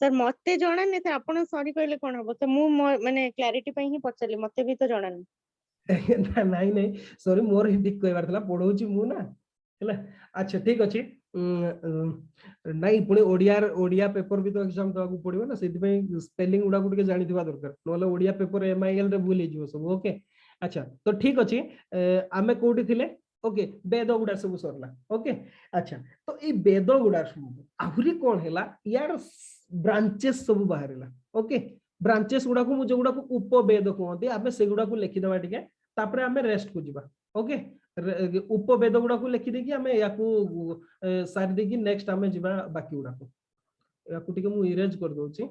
सर मते जणा नै त आपण सॉरी कहले कोन हबो तो मु माने क्लैरिटी पई ही पचली मते भी तो जणा नै नहीं नहीं सॉरी मोर ही ठीक कहबार थला पढौची मु ना हैला अच्छा ठीक अछि नहीं पुणे ओडिया पेपर भी तो एग्जाम दवाकू पड़िबो ना सेति पई स्पेलिंग उडा गुड के जानि थिबा दरकार नोले ओडिया पेपर एमआईएल रे भूल हिजो सब ओके अच्छा तो ठीक अछि आमे कोठी थिले ओके वेद गुड़ा सब सरला ओके अच्छा तो ये वेद गुड़ा सब आहुरी कौन है यार ब्रांचेस सब बाहरला ओके ब्रांचेस गुड़ा को जो गुड़ा को उपवेद कहते आमे से गुड़ा को लिखिदबा टिके तापर आमे रेस्ट को जिबा ओके उपवेद गुड़ा को लिखि देकी आमे या को सारी देकी नेक्स्ट आमे जिबा बाकी गुड़ा को या को टिके मु इरेज कर दोची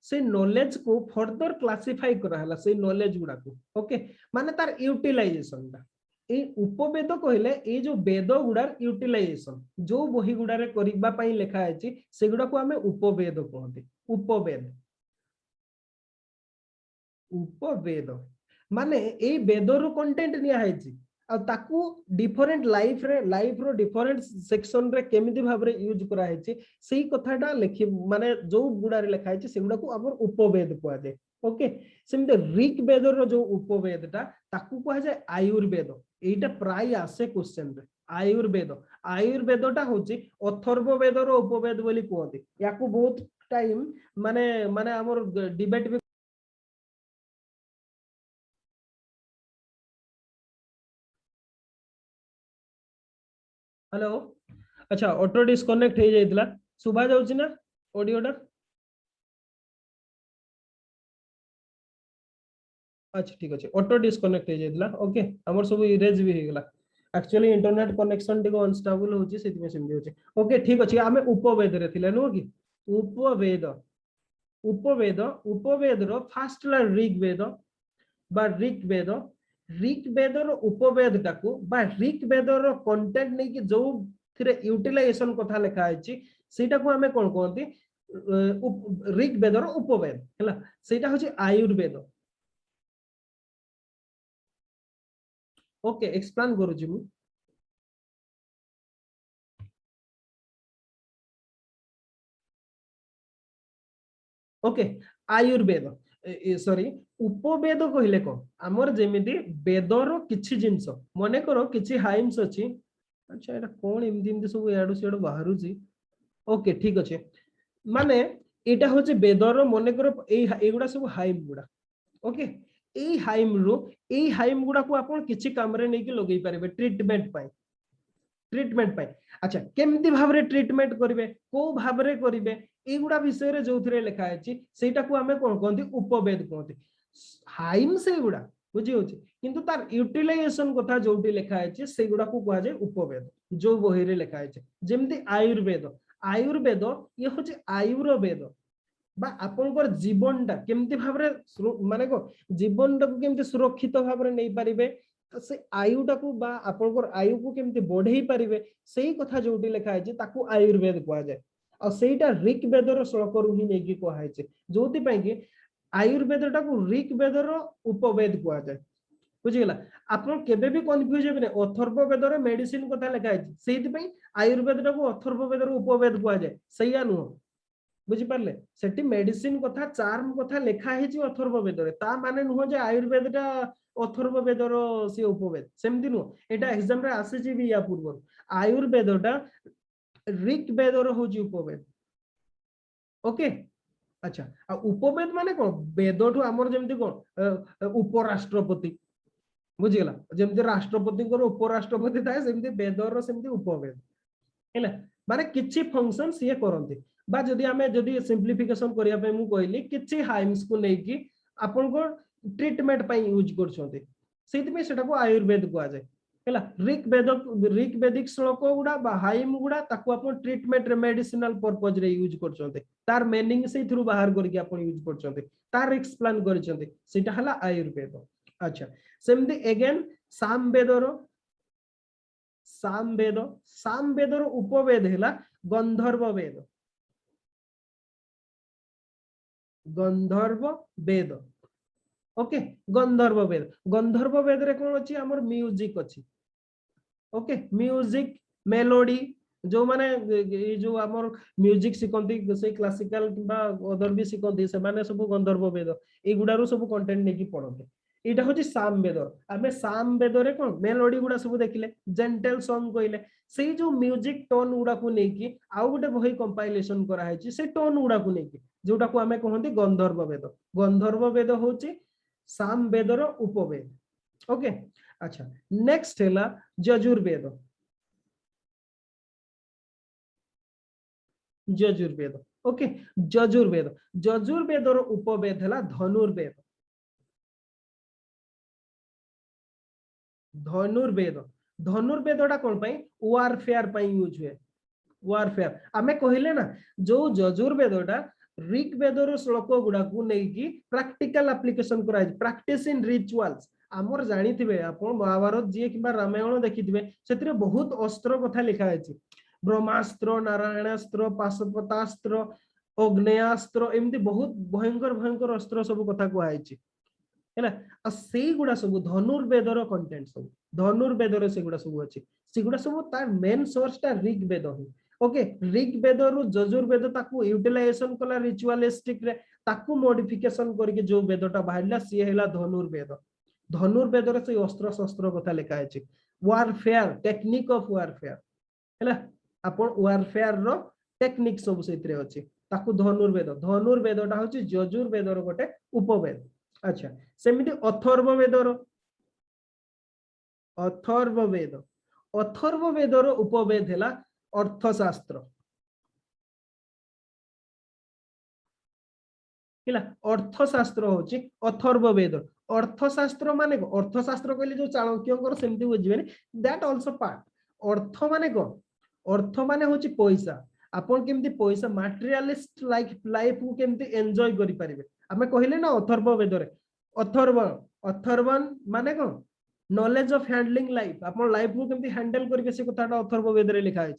से नॉलेज को फर्दर क्लासिफाई करा हला से नॉलेज गुड़ा को ओके माने तार यूटिलाइजेशन दा ए उपवेद कहले ए जो वेद गुड़ार यूटिलाइजेशन जो बही गुड़ारे करिबा पई लेखा आछि से गुड़ा को हमें उपवेद कहते उपवेद उपवेद माने ए वेद रो कंटेंट निया हैछि आ ताकू डिफरेंट लाइफ रो डिफरेंट सेक्शन रे केमिति भाबरे यूज करा हैछि सेही कथाटा लिखि माने जो गुड़ारे लेखा हैछि से गुड़ा को हमर उपवेद कहआ जाय ओके सेमते ऋग्वेद रो जो उपवेदटा ताकू कहआ जाय आयुर्वेद एटा प्राय आसे क्वेश्चन रे आयुर्वेदटा होछि अथर्ववेद रो उपवेद बोली कहते याकू बहुत टाइम माने माने हमर डिबेट भी हेलो अच्छा ऑटो डिस्कनेक्ट हो जाइतला सुबा जाउछि ना ऑडियोटा अच्छा ठीक अछि ऑटो डिस्कनेक्ट हो जाइतला ओके हमर सब इरेज भी हो गेला एक्चुअली इंटरनेट कनेक्शन टिको अनस्टेबल होछि सेति में सेमि होछि ओके ठीक अछि हमें उपवेद रे थिले नो कि उपवेद उपवेद उपवेद रो फर्स्ट ला ऋग्वेद बा ऋग्वेद ऋग्वेद रो उपवेद टाकू बा ऋग्वेद रो कंटेंट नै कि जो थिरे यूटिलाइजेशन कथा लिखा आछि सेटा को हमें कोन कहंती ऋग्वेद रो उपवेद हला सेटा होछि आयुर्वेद ओके एक्सप्लेन करू छी मु ओके आयुर्वेद सॉरी उपवेद कहले को हमर जेमिति वेदर किछि जिंस मने करो किछि हाइम्स अछि अच्छा एटा कोन एमदी एमदी सब याडू सेडू बाहरु छी ओके ठीक अछि माने एटा होचे वेदर मने करो एगुडा सब हाइम गुडा ओके एई हाइम गुडा को आपण किछि काम रे नै कि लगै पारबे ट्रीटमेंट पाई अच्छा केमती भाबरे ट्रीटमेंट करिवे को भाबरे करिवे एगुडा विषय रे जोथरे लिखा अछि सेटा को हमें कोन कहंती उपवेद कहंती हाइम से गुडा बुझी होछि किंतु तार यूटिलाइजेशन कथा जोटी लिखा अछि सेगुडा को कहआ जाय उपवेद जो बही रे लिखा अछि जेमती आयुर्वेद ये होछि आयुर्वेद बा आपनकर जीवनटा केमती भाबरे माने को जीवनटा को केमती सुरक्षित भाबरे नै पारिबे से आयुटा को बा आपनकर आयु को केमती बढ़ेई पारिबे सेही कथा जोटी लिखा अछि ताकू आयुर्वेद कहआ जाय आ सेटा ऋग्वेद रो श्लोक रु ही नै कि कहआ अछि जोति पई कि आयुर्वेदटा को ऋग्वेद रो उपवेद कहआ जाय बुझी गेला आपन केबे भी कंफ्यूज हेबे नै अथर्ववेद रो मेडिसिन कथा लिखा अछि सेति पई आयुर्वेदटा को अथर्ववेद रो उपवेद कहआ जाय सहीया नु बुझी पारले सेठी मेडिसिन कथा चार्म कथा लिखा है जी अथर्ववेद रे ता माने नुह जे आयुर्वेदटा अथर्ववेद रो से उपवेद सेमति नु एटा एग्जाम रे आसे जी भी या पूर्व आयुर्वेदटा ऋग्वेद रो हो जी उपवेद ओके अच्छा आ उपवेद माने कोन वेदठु हमर जेमति कोन उपराष्ट्रपति बुझी गेला जेमति राष्ट्रपति को उपराष्ट्रपति थाए सेमति वेद रो सेमति उपवेद हैला माने किछि फंक्शन सिए करंती बा जदि हमें जदि सिंप्लिफिकेशन करिया पे मु कहली किछि हाइम्स को नै कि आपन को ट्रीटमेंट पई यूज करछोंती सेति में सेटा को आयुर्वेद कहआ जाय हैला ऋग्वेदिक श्लोक गुडा बा हाइम गुडा ताको आपन ट्रीटमेंट रे मेडिसिनल पर्पस रे यूज करछोंती तार मीनिंग से थ्रू बाहर करके आपन यूज करछोंती तार एक्सप्लेन करछोंती सेटा हला आयुर्वेद अच्छा सेमति अगेन सामवेद रो उपवेद हैला गंधर्व वेद ओके गंधर्व वेद रे कोन अछि हमर म्यूजिक अछि ओके म्यूजिक मेलोडी जो माने जो हमर म्यूजिक सिकंती से क्लासिकल किबा अदर भी सिकंती से माने सब गंधर्व वेद ए गुडारो सब कंटेंट नै कि पढते एटा होछि सामवेद आमे सामवेद रे कोन मेलोडी गुडा सब देखिले जेंटल सॉन्ग कइले से जो म्यूजिक टोन गुडा को नै कि आउ गोटे बही कंपाइलेशन करा हैछि से टोन गुडा को नै कि जोटा को हमें कहंती गंधर्व वेद होछि सामवेद रो उपवेद ओके अच्छा नेक्स्ट हैला यजुर्वेद यजुर्वेद ओके यजुर्वेद यजुर्वेद रो उपवेद हैला धनुर्वेद धनुर्वेद धनुर्वेदटा कोन पई वारफेयर पई यूज हुए वारफेयर आमे कहिले ना जो यजुर्वेदटा ऋग्वेद रो श्लोक गुडा को नै कि प्रैक्टिकल एप्लीकेशन कराइ प्रैक्टिस इन रिचुअल्स आमर जानिथिबे आपण महाभारत जे किबा रामायण देखिथिबे सेतिरे बहुत अस्त्र कथा लिखा है ब्रह्मास्त्र नारायणास्त्र पाशुपतास्त्र अग्नेयास्त्र एमती बहुत भयंकर भयंकर अस्त्र सब कथा कहै है आ सेई गुडा सब धनुर्वेदर कंटेंट सब धनुर्वेदर से गुडा सब अछि सेगुडा सब तार मेन सोर्स ता ऋग्वेद ही ओके ऋग्वेद रु यजुर्वेद ताकू यूटिलाइजेशन कला रिचुअलिस्टिक रे ताकू मॉडिफिकेशन करके जो वेदटा बाहरला सी हैला धनुर्वेद धनुर्वेद रे से अस्त्र शस्त्र कथा लिखा अछि वारफेयर टेक्निक ऑफ वारफेयर हैला आपण वारफेयर रो टेक्निक सब सेतरे अछि ताकू धनुर्वेद धनुर्वेदटा होछि यजुर्वेद रो गोटे उपवेद अच्छा सेमिति अथर्ववेद अथर्ववेद रो उपवेद हैला अर्थशास्त्र हिला अर्थशास्त्र होची अथर्ववेद अर्थशास्त्र माने अर्थशास्त्र कहले जो चाणक्यकर सेमति बुझिबेनी दैट आल्सो पार्ट अर्थ माने होची पैसा आपण केमति पैसा मटेरियलिस्ट लाइफ को केमति एन्जॉय करि परिबे हमें कहले ना अथर्ववेद रे अथर्वन माने को नॉलेज ऑफ हैंडलिंग लाइफ आपण लाइफ को केमति हैंडल करके से कथाटा अथर्ववेद रे लिखा है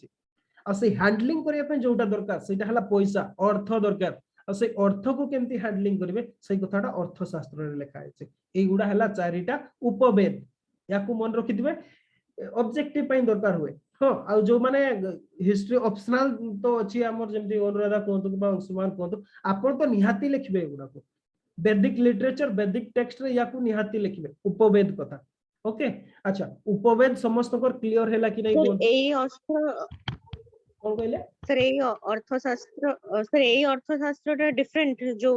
आ से हैंडलिंग करिया पे जोटा दरकार सेटा हला पैसा अर्थ दरकार आ से अर्थ को केमति हैंडलिंग करबे से कथाटा अर्थशास्त्र रे लिखा है एई गुडा हला चारिटा उपवेद याकू मन रखिथिबे ऑब्जेक्टिव पई दरकार हुए हां आ जो माने हिस्ट्री ऑप्शनल तो अछि हमर जेमति अनुराधा कोंतु बा अंशुमान कोंतु आपण तो निहाती लिखबे गुडा को वैदिक लिटरेचर वैदिक टेक्स्ट रे याकू निहाती लिखबे उपवेद कथा ओके अच्छा उपवेद समस्त पर क्लियर हैला कि नै सर एई अस्त्र कोन कहले सर एई अर्थशास्त्र डिफरेंट जो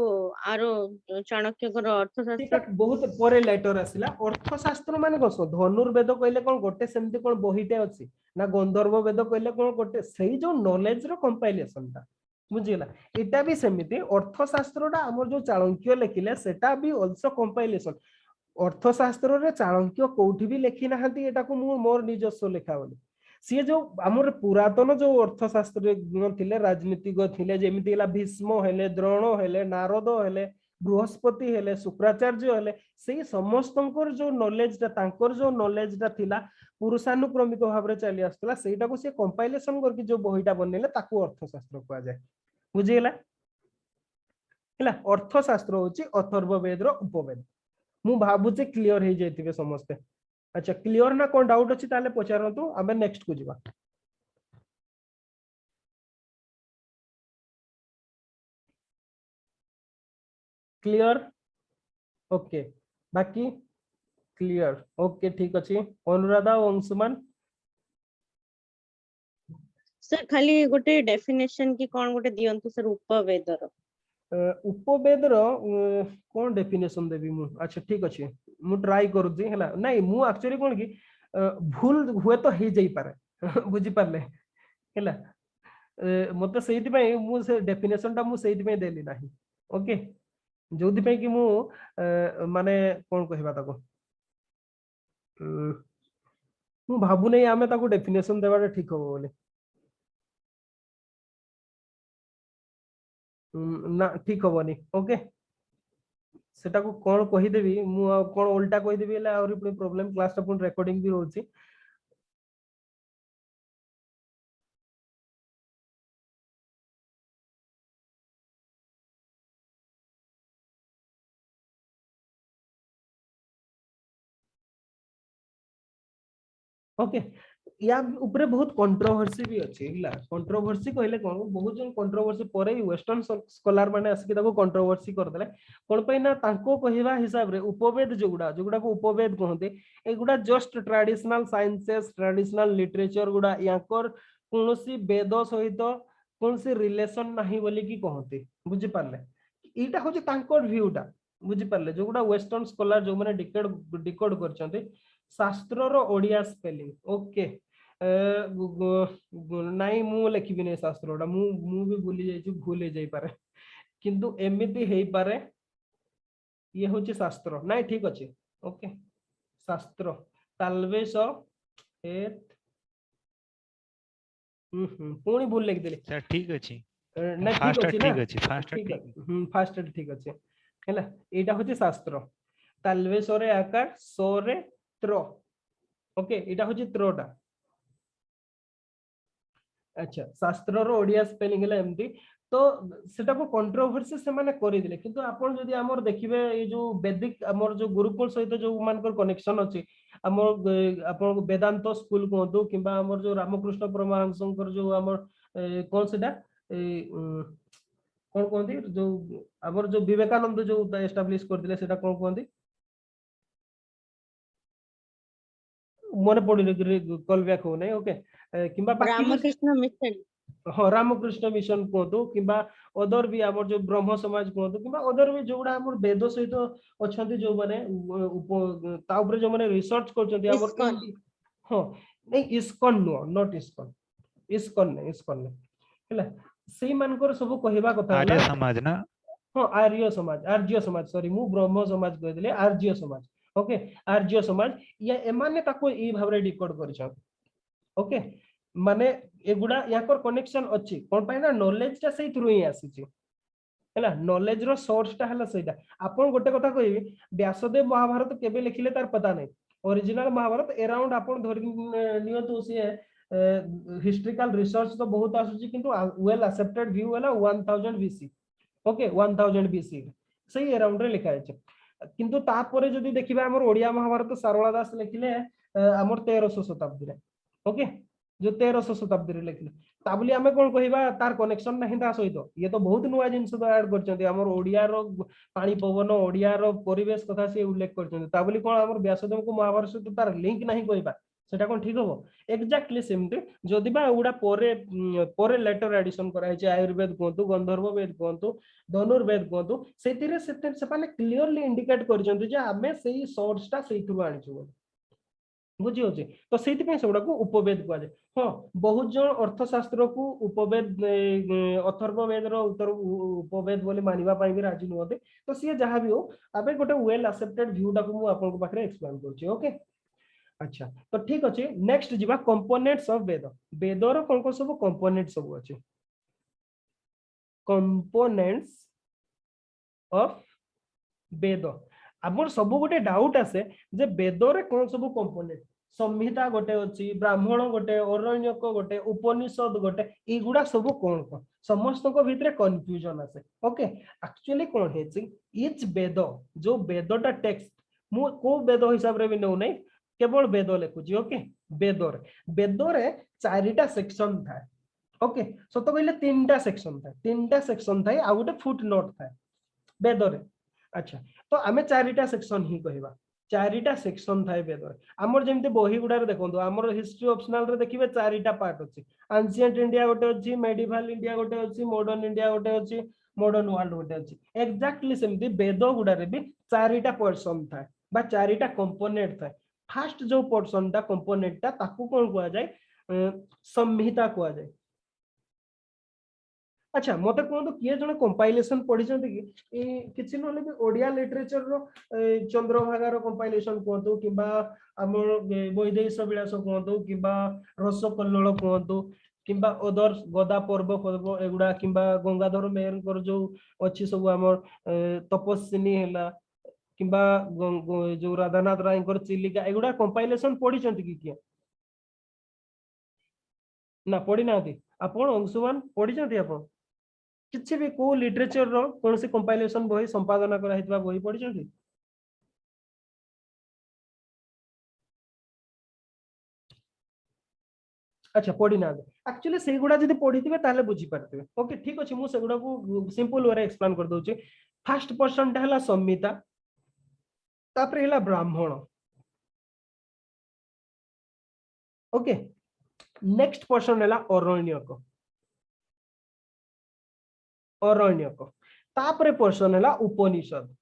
आरो चाणक्य कर अर्थशास्त्र बहुत परे लेटर आसिला अर्थशास्त्र माने कसो धनुर्वेद कहले कोन गोटे सेमति कोन बहिटे अछि ना गंधर्व वेद कहले कोन गोटे सेही जो नॉलेज रो कंपाइलेशन ता बुझिला एटा भी सेमिति अर्थशास्त्रटा हमर जो चाणक्य लेखिले सेटा भी आल्सो कंपाइलेशन अर्थशास्त्र रे चाणक्य कोठी भी लेखि नाहंती एटा को मोर निजस्व लेखा बोली सी जो हमर पुरातन जो अर्थशास्त्र थिले राजनीतिक थिले जेमिति हला भीष्म हेले द्रोण हेले नारद हेले बृहस्पति हेले शुक्राचार्य हेले से समस्तंकर जो नॉलेज ता तांकर जो नॉलेज ता थिला पुरुषानुक्रमिक भाव रे चली आस्तला सेटा को से कंपाइलेशन करके जो बहिटा बनेले ताकू अर्थशास्त्र कहआ जाय बुझिला हला अर्थशास्त्र होची अथर्ववेद रो उपवेद मु भाबुचे क्लियर हे जैतिबे समस्ते अच्छा क्लियर ना कोन डाउट अछि ताले पचारंतु आबे नेक्स्ट को जिबा क्लियर ओके बाकी क्लियर ओके ठीक अछि अनुराधा और अंशुमान सर खाली गोटे डेफिनेशन की कोन गोटे दियंतु सर उपवेद रो उपवेद रो कोन डेफिनेशन देबी मु अच्छा ठीक अछि मु ट्राई करू हला नहीं मु एक्चुअली कोन की भूल हुए तो हे जाई पारे बुझी पारले हला मते सेहिति पई मु से डेफिनेशन ता मु सेहिति पई देली नाही ओके जोदि पई कि मु माने कोन कहबा ताको मु भाबु नै आमे ताको डेफिनेशन देबाटा ठीक हो बोले ना ठीक होबनी ओके सेटा को कोन कहि देबी मु कोन उल्टा कहि देबी ले और पुनी प्रॉब्लम क्लास ता पुनी रिकॉर्डिंग भी होची ओके या ऊपर बहुत कंट्रोवर्सी भी अछि हिला कंट्रोवर्सी कहले कोन बहुत जन कंट्रोवर्सी परे वेस्टर्न स्कॉलर माने आसी ताको कंट्रोवर्सी कर देले कोन पई ना तांको कहिबा हिसाब रे उपवेद जोगुडा को उपवेद कहते एगुडा just traditional sciences traditional literature गुडा याकर कोनोसी वेद सहित कोनसी रिलेशन नाही बोली की कहते बुझि पारले एटा होची तांकर व्यूटा बुझि पारले जोगुडा वेस्टर्न स्कॉलर जो माने डिकोड करचंते शास्त्र रो ओडिया स्पेलिंग ओके नाई मु लिखिबि नै शास्त्रोटा मु भी भूली जाई भूल जाई पारे किंतु एमिति हेई पारे ये होची शास्त्र नाई ठीक अछि ओके शास्त्र तालवेश एत पुणी भूल लिख देली सर ठीक अछि नहीं ठीक फास्ट अछि ना ठीक अछि फास्ट ठीक ठीक फास्ट ठीक अछि हैला एटा होची शास्त्र तालवेश रे आकार सो रे त्र ओके एटा होची त्रोटा अच्छा शास्त्र रो ओडिया स्पेलिंग है एमती तो सेटा को कंट्रोवर्सी से माने करि दिले किंतु आपण जदी हमर देखिबे ए जो वैदिक हमर जो गुरुकुल सहित जो मानकर कनेक्शन अछि हमर आपण वेदांत स्कूल कोंतु किबा हमर जो रामकृष्ण परमहंसंकर जो हमर कोन सेटा कोन कोंती जो हमर जो विवेकानंद जो एस्टैब्लिश कर दिले सेटा कोन कोंती मन पड़ी कॉल बैक हो नहीं ओके किबा बाकी रामकृष्ण मिशन हाँ रामकृष्ण मिशन कहतु किबा अदर भी हमर जो ब्रह्म समाज कहतु किबा अदर भी जोड़ा हमर वेद सहित अछंती जो माने ता ऊपर जो माने रिसर्च करछंती हमर इस्कॉन हां नहीं ISKCON no not ISKCON ISKCON हैला सेही मानकर सब कहबा कथा आर्य होला समाज ना हाँ आर्य समाज सॉरी मु ब्रह्म समाज कह दिले आर्य समाज ओके आर्य समाज या एमाने ताको ई भाबरे डिकोड करछन ओके माने एगुडा याकर कनेक्शन अछि कोन पाइ ना नॉलेज ता सेही थ्रू ही आसीची हैला नॉलेज रो सोर्स ता हला सेटा आपण गोटे कथा कहिबी व्यासदेव महाभारत केबे लिखिले तार पता नै ओरिजिनल महाभारत अराउंड आपण धरि नियतो से हिस्टोरिकल रिसर्च तो बहुत आसुची किंतु वेल एक्सेप्टेड व्यू हला 1000 बीसी ओके 1000 बीसी सही अराउंड रे लिखा छै किंतु तापरे जदी देखिबा हमर ओडिया महाभारत सारला दास लिखिले हमर 1300 शताब्दी रे ओके जो 1300 शताब्दी रे लिखले ताबली हमें कोन कहिबा तार कनेक्शन नहीं ता सहित ये तो बहुत नुआ जिंस तो ऐड करचंती हमर ओडिया रो पानी पवन ओडिया रो परिवेश कथा से उल्लेख करचंती ताबली कोन हमर व्यासदेव को महाभारत से तो तार लिंक नहीं कहिबा सेटा कोन ठीक हो एग्जैक्टली सेमते जदी बा उडा पोरे लेटर एडिशन करा छै आयुर्वेद कोंतु गंधर्व वेद कोंतु धनुर्वेद कोंतु सेतिरे से पाने क्लियरली इंडिकेट करचंती जे हमें सेही सोर्स ता सेहिथु आनिछु बुझी होची तो सेति पे सेगुडा को उपवेद कह जाय हां बहुत जन अर्थशास्त्र को उपवेद अथर्ववेद रो उत्तर उपवेद बोली मानिबा पाई भी राजी नहोते तो सी जहां भी हो आबे गोटे वेल एक्सेप्टेड व्यू टा को मु आपन को पाखरे एक्सप्लेन करछि ओके अच्छा तो ठीक अछि नेक्स्ट जिबा कंपोनेंट्स ऑफ वेद वेद रो कोन को सब कंपोनेंट सब अछि कंपोनेंट्स ऑफ वेद हमर सब गोटे डाउट आसे जे वेद रे कोन सब कंपोनेंट संहिता गोटे अछि ब्राह्मण गोटे अरण्यक गोटे उपनिषद गोटे एगुडा सब कोन कोन समस्त को भितरे कंफ्यूजन आसे ओके एक्चुअली कोन हेछि ईच वेद जो वेदटा टेक्स्ट मु को वेद हिसाब रे भी न नै केवल वेद लेखुजी ओके वेद रे चारिटा सेक्शन था ओके सो तो कहले तीनटा सेक्शन था आ गोटे फुट नोट था वेद रे अच्छा तो आमे चारिटा सेक्शन ही कहबा चारिटा सेक्शन थाए वेद हमर जेमते बही गुडार देखंतु हमर हिस्ट्री ऑप्शनल रे देखिबे चारिटा पार्ट अछि एंशिएंट इंडिया गोटे अछि मेडिवल इंडिया गोटे अछि मॉडर्न इंडिया गोटे अछि मॉडर्न वर्ल्ड गोटे अछि एग्जैक्टली सेमती वेद गुडार भी चारिटा पोर्शन थाए बा चारिटा कंपोनेंट थाए फर्स्ट जो पोर्शन ता कंपोनेंट ता ताकू कोन कहआ जाय संहिता कहआ जाय अच्छा मते कहतो किए जने कंपाइलेशन पढी छथि कि किछि नले भी ओडिया लिटरेचर रो चंद्रभागा रो कंपाइलेशन कहतो किबा हमर वैदेश विलास कहतो किबा रसकल्लोळ कहतो किबा अदर गदा पर्व एगुडा किबा गंगाधर मेहर कर जो अछि सब हमर तपस्विनी हैला किबा जो राधानाथ राय कर चिलिका एगुडा कंपाइलेशन पढी छथि कि किए ना पढी नाथि आपण अंशुमान पढी छथि आपण किछि भी को लिटरेचर रो कोनसी कंपाइलेशन बही संपादन करा हितबा बही पढी छथि अच्छा पढी ना एक्चुअली से गुडा जदी पढिथिबे ताले बुझी परथिबे ओके ठीक अछि मु से गुडा को सिंपल वे रे एक्सप्लेन कर दोछि फर्स्ट पर्सन ता हला संहिता तापरे हला ब्राह्मण ओके नेक्स्ट पर्सन हला अरण्यक तापरे पर्सन हला उपनिषद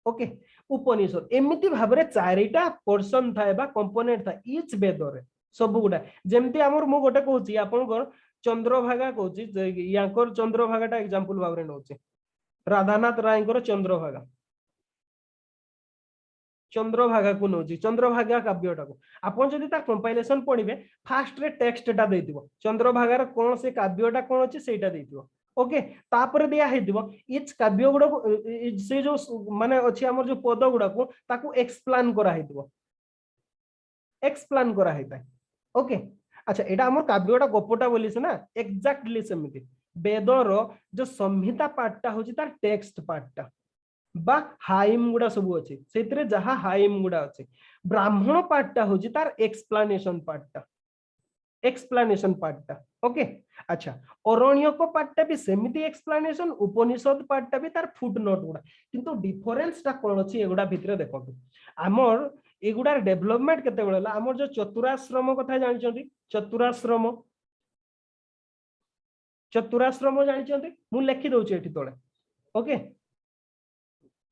ओके उपनिषद एमिति भाबरे चारिटा पोर्शन थाए बा कंपोनेंट था इच वेद रे सब गुडा जेमति हमर मु गोटे कहूची आपनकर चंद्रभागा कहूची याकर चंद्रभागाटा एग्जांपल भाबरे नउची राधानाथ रायकर चंद्रभागा चंद्रभागा को नउची चंद्रभागा काव्यटा को आपन जदि ता कंपाइलेशन पढिबे फास्ट रे टेक्स्टटा देइतिबो चंद्रभागार कोन से काव्यटा कोन अछि सेटा देइतिबो ओके तापर दिया हेतिबो इच काव्य गुडा से जो माने अछि हमर जो पद गुडा को ताकू एक्सप्लेन करा हेतिबो एक्सप्लेन करा हेता ओके अच्छा एटा हमर काव्यटा गपटा बोलिस ना एग्जैक्टली सेमिति वेदर जो संहिता पार्टटा होची तार टेक्स्ट पार्टटा बा हाइम गुडा सब अछि सेतरे जहा हाइम गुडा अछि ब्राह्मण पार्टटा होची तार एक्सप्लेनेशन पार्टटा ओके अच्छा अरण्यक पार्टटा भी सेमिति एक्सप्लेनेशन उपनिषद पार्टटा भी तार फुट नोट गुडा किंतु डिफरेंस टा कोन अछि एगुडा भितरे देखंतु हमर एगुडा डेवलपमेंट केते बेला हमर जो चतुराश्रम कथा जानिचंती चतुराश्रम जानिचंती मु लेखि दउची एठी तळे ओके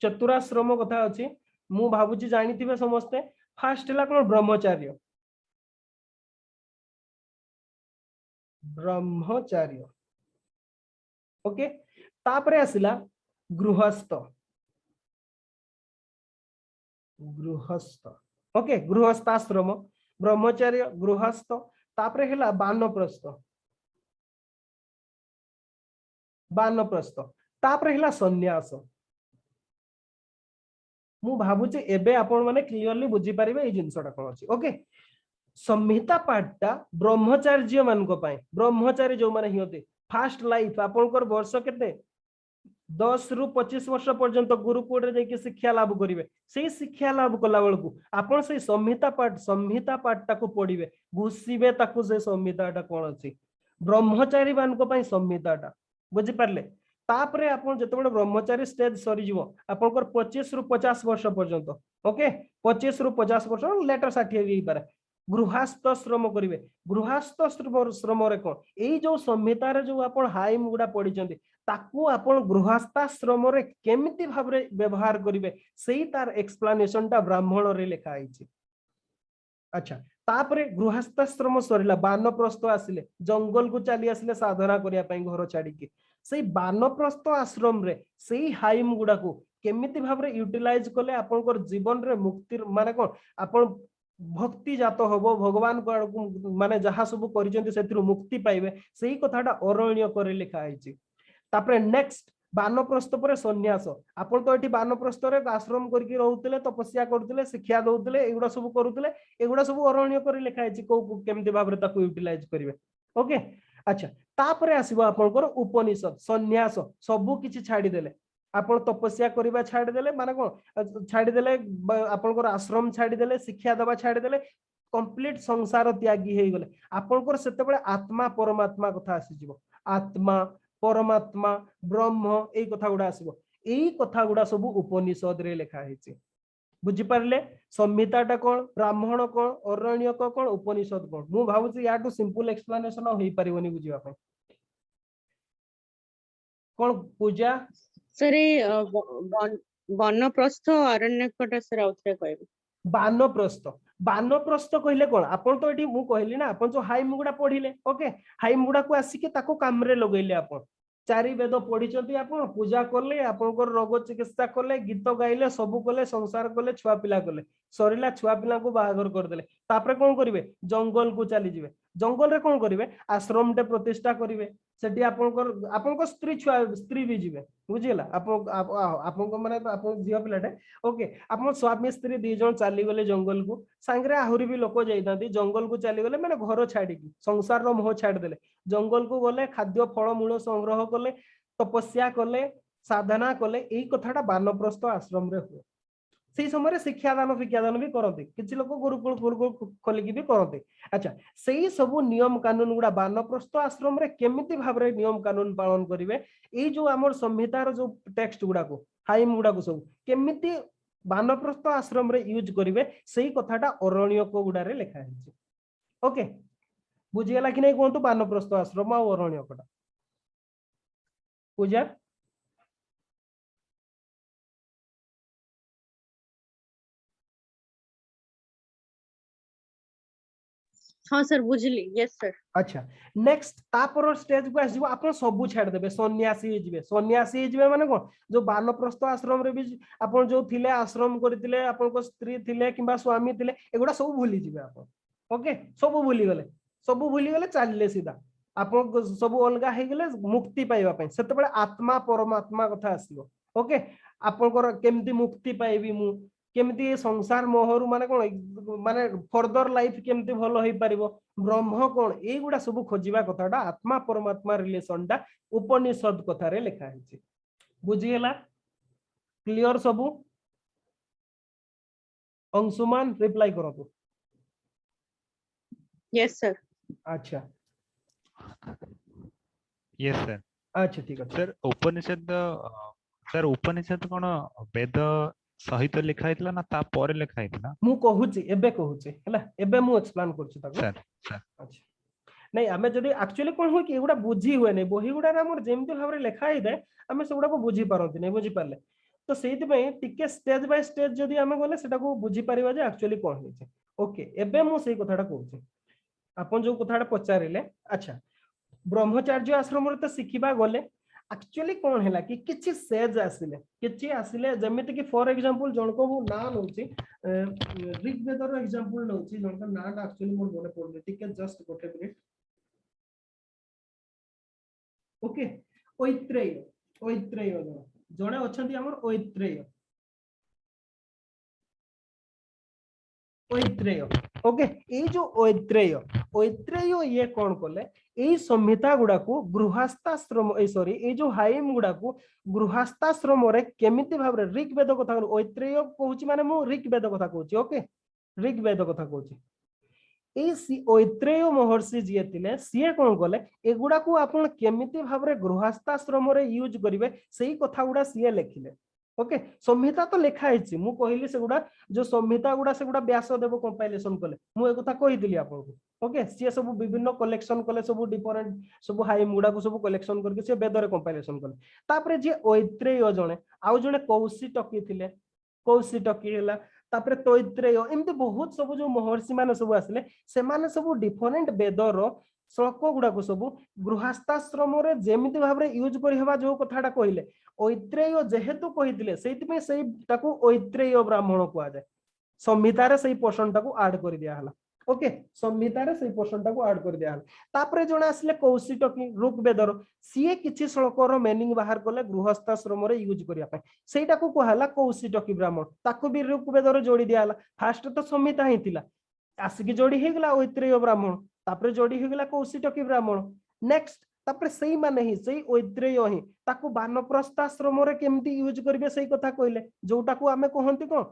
चतुराश्रम कथा अछि मु भाबुची जानिथिबे समस्ते फास्ट हला कोन ब्रह्मचार्य ओके तापरे आसिला गृहस्थ ओके गृहस्थाश्रम ब्रह्मचार्य गृहस्थ तापरे हला बानप्रस्थ तापरे हला सन्यास मु भाबुची एबे आपण माने क्लियरली बुझी पारिबे ए जिंसटा कोन अछि ओके संहिता पार्टटा ब्रह्मचार्य मानको पाए ब्रह्मचारी जो माने हियते फास्ट लाइफ आपनकर वर्ष केते 10 रु 25 वर्ष पर्यंत गुरुकुल रे जाके शिक्षा लाभ करिवे सेही शिक्षा लाभ कला बेलकू आपण से संहिता पार्टटा को पढिबे घुसीबे ताकू से संहिताटा कोन अछि ब्रह्मचारी मानको पाए संहिताटा बुझी पारले तापरे आपण जतबे ब्रह्मचारी स्टेज सरी जीवो आपनकर 25 रु 50 वर्ष पर्यंत ओके 25 रु 50 वर्ष लेटर 60 हेई पारे गृहस्थ श्रम करिवे गृहस्थ श्रम रे कोन एई जो संहिता रे जो आपण हाइम गुडा पढिचंती ताकू आपण गृहस्थाश्रम रे केमिति भाबरे व्यवहार करिवे सेही तार एक्सप्लेनेशन टा ब्राह्मण रे लिखा आइछि अच्छा तापरे गृहस्थाश्रम सरिला बानप्रस्थ आसिले जंगल को चली आसिले साधना करिया पई घर छाडी के सेही बानप्रस्थ आश्रम रे सेही हाइम गुडा को केमिति भाबरे यूटिलाइज कले आपनकर जीवन रे मुक्ति माने कोन आपण भक्ति जात हबो भगवान को माने जहा सब करिसेंती सेतिरु मुक्ति पाइबे सेही कथाटा अरण्य करे लिखा आइछि तापरे नेक्स्ट बानप्रस्थ परे सन्यास आपण तो एठी बानप्रस्थ रे आश्रम करके रहउतले तपस्या करउतले शिक्षा दउतले एगुडा सब करूतले एगुडा सब अरण्य करे लिखा आइछि को केमिति भाबरे ताकू यूटिलाइज करिवे ओके अच्छा तापरे आसीबो आपनकर उपनिषद सन्यास सब किछि छाडी देले आपण तपस्या करिबा छाडी देले माने कोन छाडी देले आपनकर आश्रम छाडी देले शिक्षा दबा छाडी देले कंप्लीट संसार त्यागी हे गेले आपनकर सेते बेले आत्मा परमात्मा कथा आसी जिवो आत्मा परमात्मा ब्रह्म एई कथा गुडा आसीबो एई कथा गुडा सब उपनिषद रे लिखा हेछि बुझी पारले संहिताटा कोन ब्राह्मण कोन अरण्यक कोन उपनिषद कोन मु भाबुची याटू सिंपल एक्सप्लेनेशन होई परिवनी बुझिबा पय कोन पूजा सरे वनप्रस्थ अरण्यकटा सर आउथरे कहबे बानप्रस्थ कहले कोन आपण तो एठी मु कहली ना आपण जो हाइम गुडा पढिले ओके हाइम गुडा को आसी के ताको काम रे लगैले आपण चारि वेद पढिचंती आपण पूजा करले आपनकर रोग चिकित्सा करले गीत गाइले सब करले संसार करले छुआ पिला करले सरिला छुआ पिला को बाहागर कर देले तापरे कोन करिवे जंगल को चली जिवे जंगल रे कोन करिवे आश्रम टे प्रतिष्ठा करिवे सेठी आपनकर स्त्री भी जिवे बुझिला आपन माने आपन जियो पिलाटे ओके आपन स्वामी स्त्री दी जण चाली गले जंगल को सांगरे आहुरी भी लोक जाइतांती जंगल को चली गले माने घर छाडी की संसार रो मोह छाडी देले जंगल को गले खाद्य फल मूल संग्रह कले तपस्या कले साधना कले एई कथाटा बानप्रस्थ आश्रम रे हुए सेही समय शिक्षादान भी करते किसी लोक गुरुकुल खोलिकी भी करते अच्छा सेही सब नियम कानून गुडा बानप्रस्थ आश्रम रे केमिति भाबरे नियम कानून पालन करिवे एई जो हमर संहितार जो टेक्स्ट गुडा को हाइम गुडा को सब केमिति बानप्रस्थ आश्रम रे यूज करिवे सेही कथाटा अरण्यक गुडा रे लिखा है ओके बुझियला कि नै कोंतु बानप्रस्थ आश्रम आ अरण्यकटा पूजा हाँ सर बुझली यस सर अच्छा नेक्स्ट तापर स्टेज को आसीबो आपण सब छाड़ देबे सन्यासी हे माने कोन जो बानप्रस्थ आश्रम रे भी आपण जो थिले आश्रम करथिले आपण को स्त्री थिले किबा स्वामी थिले एगुडा सब भूली जिवे आपण ओके सब भूली गले चलले सीधा आपण सब अलगा हे गेले मुक्ति पाइबा पय सेते बेले आत्मा परमात्मा कथा आसीबो ओके आपण को केमती मुक्ति पाइबी मु केमती संसार मोहरु माने कोन माने फर्दर लाइफ केमती भलो होई परिबो ब्रह्म कोन ए गुडा सब खोजिबा कथाटा आत्मा परमात्मा रिलेशनटा उपनिषद कथा रे लिखा हिची बुझी गेला क्लियर सब अंशुमान रिप्लाई करतो यस सर अच्छा यस सर अच्छा ठीक है सर उपनिषद कोन वेद सहित लिखा हितला ना ता पर लिखा हितला मु कहूची हैला एबे मु एक्सप्लेन करछु ताको सर अच्छा नहीं आमे जदी एक्चुअली कोन हो कि एगुडा बुझी हुए नै बही गुडा रे हमर जेमति भाबरे लेखा हिदे आमे सेगुडा को बुझी पारंती नै बुझी पारले तो सेति पय टिके स्टेज बाय स्टेज जदी आमे गले सेटा को बुझी परिबा जे एक्चुअली कोन होइছে ओके एबे मु सेई कथाटा कहूची आपन जो कथाटा पचारिले अच्छा ब्रह्मचर्य आश्रम रे तो सिखिबा गले एक्चुअली कौन है कि किछि सेज आसिले जेमिति कि फॉर एग्जांपल जणको मु ना नउची ऋग्वेद रो एग्जांपल नउची जणका नाटा एक्चुअली मोर बोले पड़ले ठीक है जस्ट गोटे मिनिट ओके ऐत्रेय जणे अछंती हमर ऐत्रेय ओके ए जो ऐत्रेय ये कौन कले ए संहिता गुडा को गृहस्थाश्रम सॉरी ए जो हाइम गुडा को गृहस्थाश्रम रे केमिति भाबरे ऋग्वेद कथा ऐत्रेय कहूची माने मु ऋग्वेद कथा कहूची ओके ऋग्वेद कथा कहूची ए ऐत्रेय महर्षि जे थिले सिए कोन कले एगुडा को आपण केमिति भाबरे गृहस्थाश्रम रे यूज करिवे सेही कथा गुडा सिए लेखिले ओके संहिता तो लिखा है मु कहली से गुडा जो संहिता गुडा से गुडा व्यासदेव कंपाइलेशन कले मु ए कथा कहि दिली आपन को ओके सी सब विभिन्न कलेक्शन कले सब डिफरेंट सब हाइम गुडा को सब कलेक्शन करके से वेद रे कंपाइलेशन कले तापरे जे ऐत्रेय जणे आउ जणे कौशिटकी थिले कौशिटकी हैला तापरे तैत्रेय एमते बहुत सब जो महर्षि माने सब आसले से माने सब डिफरेंट वेद रो श्लोक गुडा को सब गृहस्थाश्रम रे जेमिति भाबरे यूज करि हबा जो कथाटा कहिले ऐत्रेय जेहेतु कहिदिले सेति में सेई ताकू ऐत्रेय ब्राह्मण को जाय संहिता रे सेई पोर्शन ताकू ऐड कर दिया हला ओके संहिता रे सेई पोर्शन ताकू ऐड कर दिया हला तापरे जणे आसले कौशिटकी ऋग्वेद रो सीए किछि श्लोक रो मीनिंग बाहर करले गृहस्थाश्रम रे यूज करिया पय सेटा को कहला कौशिटकी ब्राह्मण ताकू भी ऋग्वेद रो जोड़ी दिया हला फास्ट तो संहिता ही थिला आसिकी जोड़ी हे गेला ऐत्रेय ब्राह्मण तापरे जोड़ी हे गेला कौशिटकी ब्राह्मण नेक्स्ट तापरे सेई माने ही सेई ऐत्रेय ही ताकू बानप्रस्थ आश्रम रे केमती यूज करबे सेई कथा कहले जोटा को आमे कहंती कोन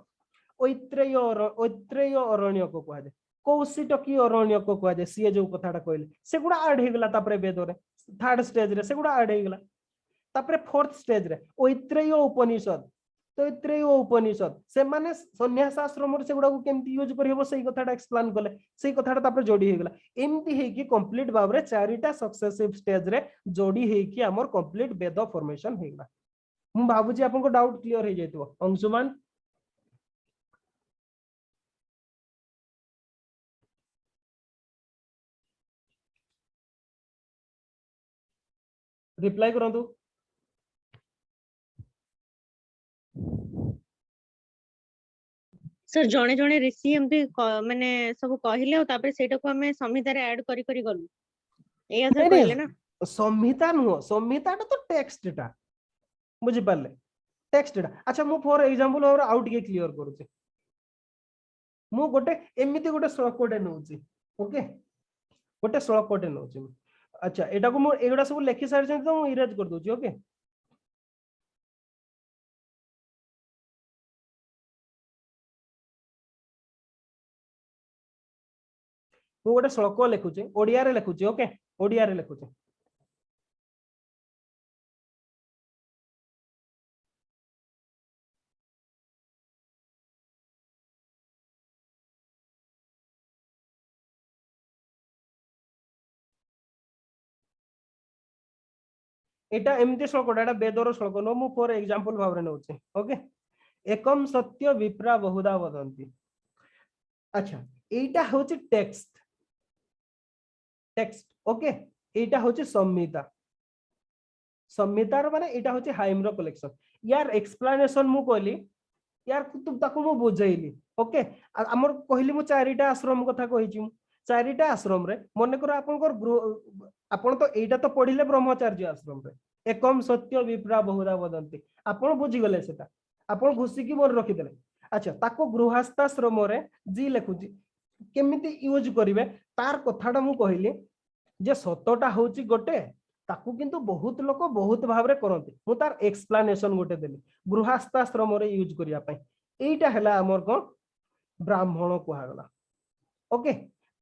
ऐत्रेय अरण्य को कहले कौशिटकी अरण्य को कहले सीए जो कथाटा कहले सेगुडा ऐड हे गेला तापरे वेद रे थर्ड स्टेज रे सेगुडा ऐड हे गेला तापरे फोर्थ स्टेज रे ऐत्रेय उपनिषद तैत्रेय उपनिषद से माने सन्यास आश्रम रे सेगुडा को केमती यूज करबो सेई कथाटा एक्सप्लेन कले सेई कथाटा तापर जोडी हे गेला एमती हे कि कंप्लीट भाबरे चारिटा सक्सेसिव स्टेज रे जोडी हे कि हमर कंप्लीट वेद फॉर्मेशन हे गेला मु भाबुची आपन को डाउट क्लियर हे जैतो अंशुमान रिप्लाई करंतु सर जणे जणे ऋषि एमती माने सब कहिले तापर सेटा को हमें संहिता रे ऐड करी करी गलु एया सर कहले ना संहिता नुह संहिताटा तो टेक्स्टटा बुझि पाले टेक्स्टटा अच्छा मु फॉर एग्जांपल और आउट के क्लियर करूची मु गोटे एमिति गोटे श्लोकटे नउची ओके गोटे श्लोकटे नउची अच्छा एटा को मु एगुडा सब लेखि सारि छ तो मु इरेज कर दोची ओके मु गोटे श्लोक लिखुची ओडिया रे लिखुची ओके ओडिया रे लिखुची एटा एमती श्लोकटा एटा वेदर श्लोक नो मु फॉर एग्जांपल भाबरे नउची ओके एकम सत्य विप्रा बहुधा वदंती अच्छा एटा होची टेक्स्ट टेक्स्ट ओके एटा होची संहिता संहितार माने एटा होची हाइम रो कलेक्शन यार एक्सप्लेनेशन मु कहली यार तुम ताको मु बुझैली ओके हमर कहली मु चारिटा आश्रम कथा कहिची मु चारिटा आश्रम रे मन कर आपन तो एटा तो पढ़िले ब्रह्मचार्य आश्रम रे एकम सत्य विप्रा बहुधा वदंती आपन बुझी गले सेटा आपन घुसी की मन रखि देले अच्छा ताको गृहस्थाश्रम रे जी लेखुची केमिति यूज करिवे तार कथाटा मु कहली जे सतटा होची गोटे ताकू किंतु बहुत लोक बहुत भाव रे करंती मु तार एक्सप्लेनेशन गोटे देली गृहस्थाश्रम रे यूज करिया पई एटा हला हमर कोन ब्राह्मण कुहा गला ओके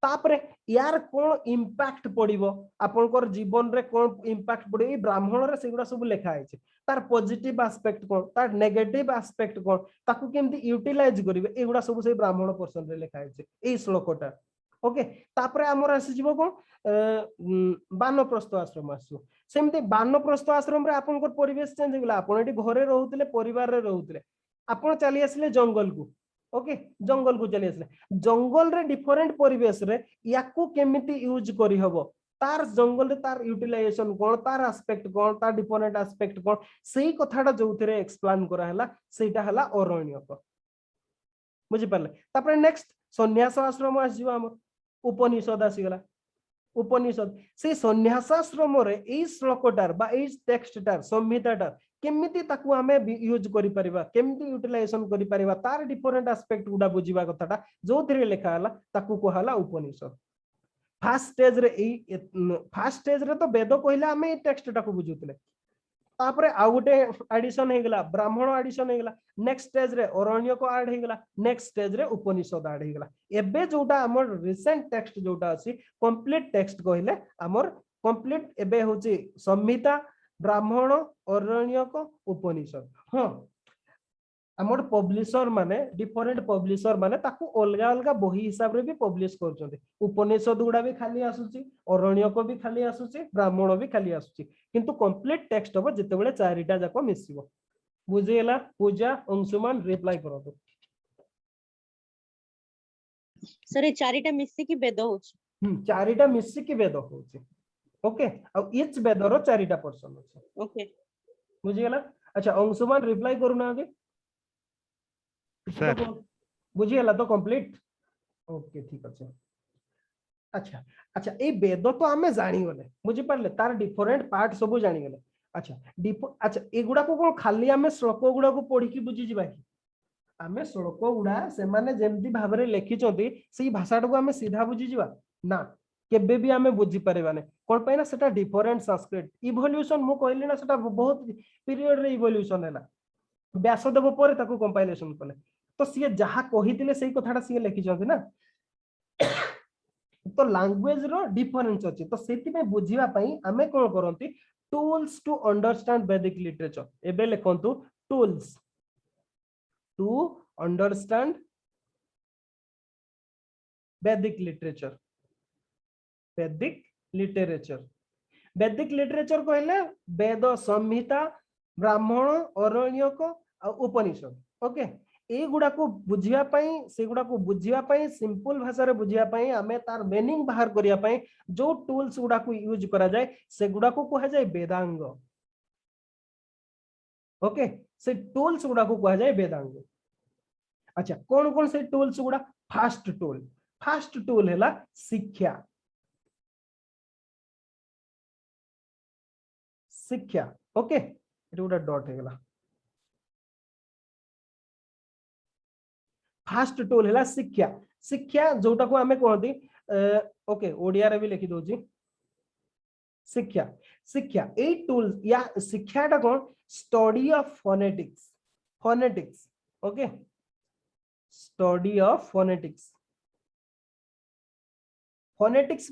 तापरे यार कोन इंपैक्ट पड़िबो आपनकर जीवन रे कोन इंपैक्ट पड़े ई ब्राह्मण रे सेगुडा सब लिखा आइছে तार पॉजिटिव एस्पेक्ट कोन तार नेगेटिव एस्पेक्ट कोन ताकू केमति यूटिलाइज करिवे एगुडा सब से ब्राह्मण पर्सन रे लिखा आइছে एई श्लोकटा ओके तापरे हमर आसी जीवो कोन बानप्रस्थ आश्रम आसु सेमते बानप्रस्थ आश्रम रे आपनकर परिवेश चेंज होगला आपन एटी घरे रहउतले परिवार रे रहउतले आपन चली आसले जंगल को ओके जंगल को चली आसले जंगल रे डिफरेंट परिवेश रे याकू केमिति यूज करी हबो तार जंगल रे तार यूटिलाइजेशन कोन तार एस्पेक्ट कोन तार डिफरेंट एस्पेक्ट कोन सेही कथाटा जोथरे एक्सप्लेन करा हला सेटा हला अरण्यक बुझि परले तापर नेक्स्ट सन्यास आश्रम आसीबो हमर उपनिषद आसीगला उपनिषद से सन्यासाश्रम रे एई श्लोकटार बा एई टेक्स्टटार संहिताटार केमिति ताकू हमें यूज करि परिबा केमिति यूटिलाइजेशन करि परिबा तार डिफरेंट एस्पेक्ट गुडा बुझिबा कथाटा जोथिरे लेखा हला ताकू कहला उपनिषद फर्स्ट स्टेज रे एई फर्स्ट स्टेज रे तो वेद कहला हमें एई टेक्स्टटा को बुझुतले तापरे आ गोटे एडिशन हे गेला ब्राह्मण एडिशन हे गेला नेक्स्ट स्टेज रे अरण्य को ऐड हे गेला नेक्स्ट स्टेज रे उपनिषद ऐड हे गेला एबे जोटा हमर रिसेंट टेक्स्ट जोटा अछि कंप्लीट टेक्स्ट कहले हमर कंप्लीट एबे होची संहिता ब्राह्मण अरण्यक उपनिषद हां हमर पब्लिशर माने डिफरेंट पब्लिशर माने ताकू अलगा अलगा बही हिसाब रे भी पब्लिश करछन्ते उपनिषद गुडा भी खाली आसुची अरण्यक भी खाली आसुची ब्राह्मण भी खाली आसुची किंतु कंप्लीट टेक्स्ट हो जेतेबेले चारिटा जाको मिसिबो बुझेला पूजा अंशुमान रिप्लाई करतो सर चारिटा मिसी की वेद होची चारिटा मिसी की वेद होची ओके आ ईच वेद रो चारिटा पर्सन अछि ओके बुझियला अच्छा अंशुमान रिप्लाई करूना आगे सर बुझियला तो कंप्लीट ओके ठीक अछि अच्छा अच्छा ए वेद तो हमें जानि गले बुझि परले तार डिफरेंट पार्ट सब जानि गले अच्छा अच्छा एगुडा को कोन खाली हमें श्लोक गुडा को पढी की बुझि जिबा की हमें श्लोक गुडा से माने जेमति भाबरे लेखि चोंती सेही भाषाटा को हमें सीधा बुझि जिबा ना केबे भी हमें बुझि परबाने कोन पैना सेटा डिफरेंट संस्कृत इवोल्यूशन मु कहली ना सेटा बहुत पीरियड रे इवोल्यूशन हैला व्यासदेव पर ताको कंपाइलेशन कले तो सी जहा कहितिले सेही कथाटा सी लेखि चोंती ना तो लैंग्वेज रो डिफरेंस अछि तो सेति में बुझिबा पई हमें कोन करंती टूल्स टू अंडरस्टैंड वैदिक लिटरेचर एबे लेखंतु टूल्स टू अंडरस्टैंड वैदिक लिटरेचर वैदिक लिटरेचर कहले वेद संहिता ब्राह्मण अरण्यक उपनिषद ओके ए गुडा को बुझिया पई से गुडा को बुझिया पई सिंपल भाषा रे बुझिया पई हमें तार मीनिंग बाहर करिया पई जो टूल्स गुडा को यूज करा जाय से गुडा को कहा जाय वेदांग ओके से टूल्स गुडा को कहा जाय वेदांग अच्छा कौन कौन से टूल्स गुडा फर्स्ट टूल हैला शिक्षा ओके एटा गुडा डॉट हे गेला फर्स्ट टूल हैला शिक्षा जोटा को हमें कहती ओके ओडिया रे भी लिखि दोजी शिक्षा ए टूल या शिक्षाटा कोन study of phonetics okay study of phonetics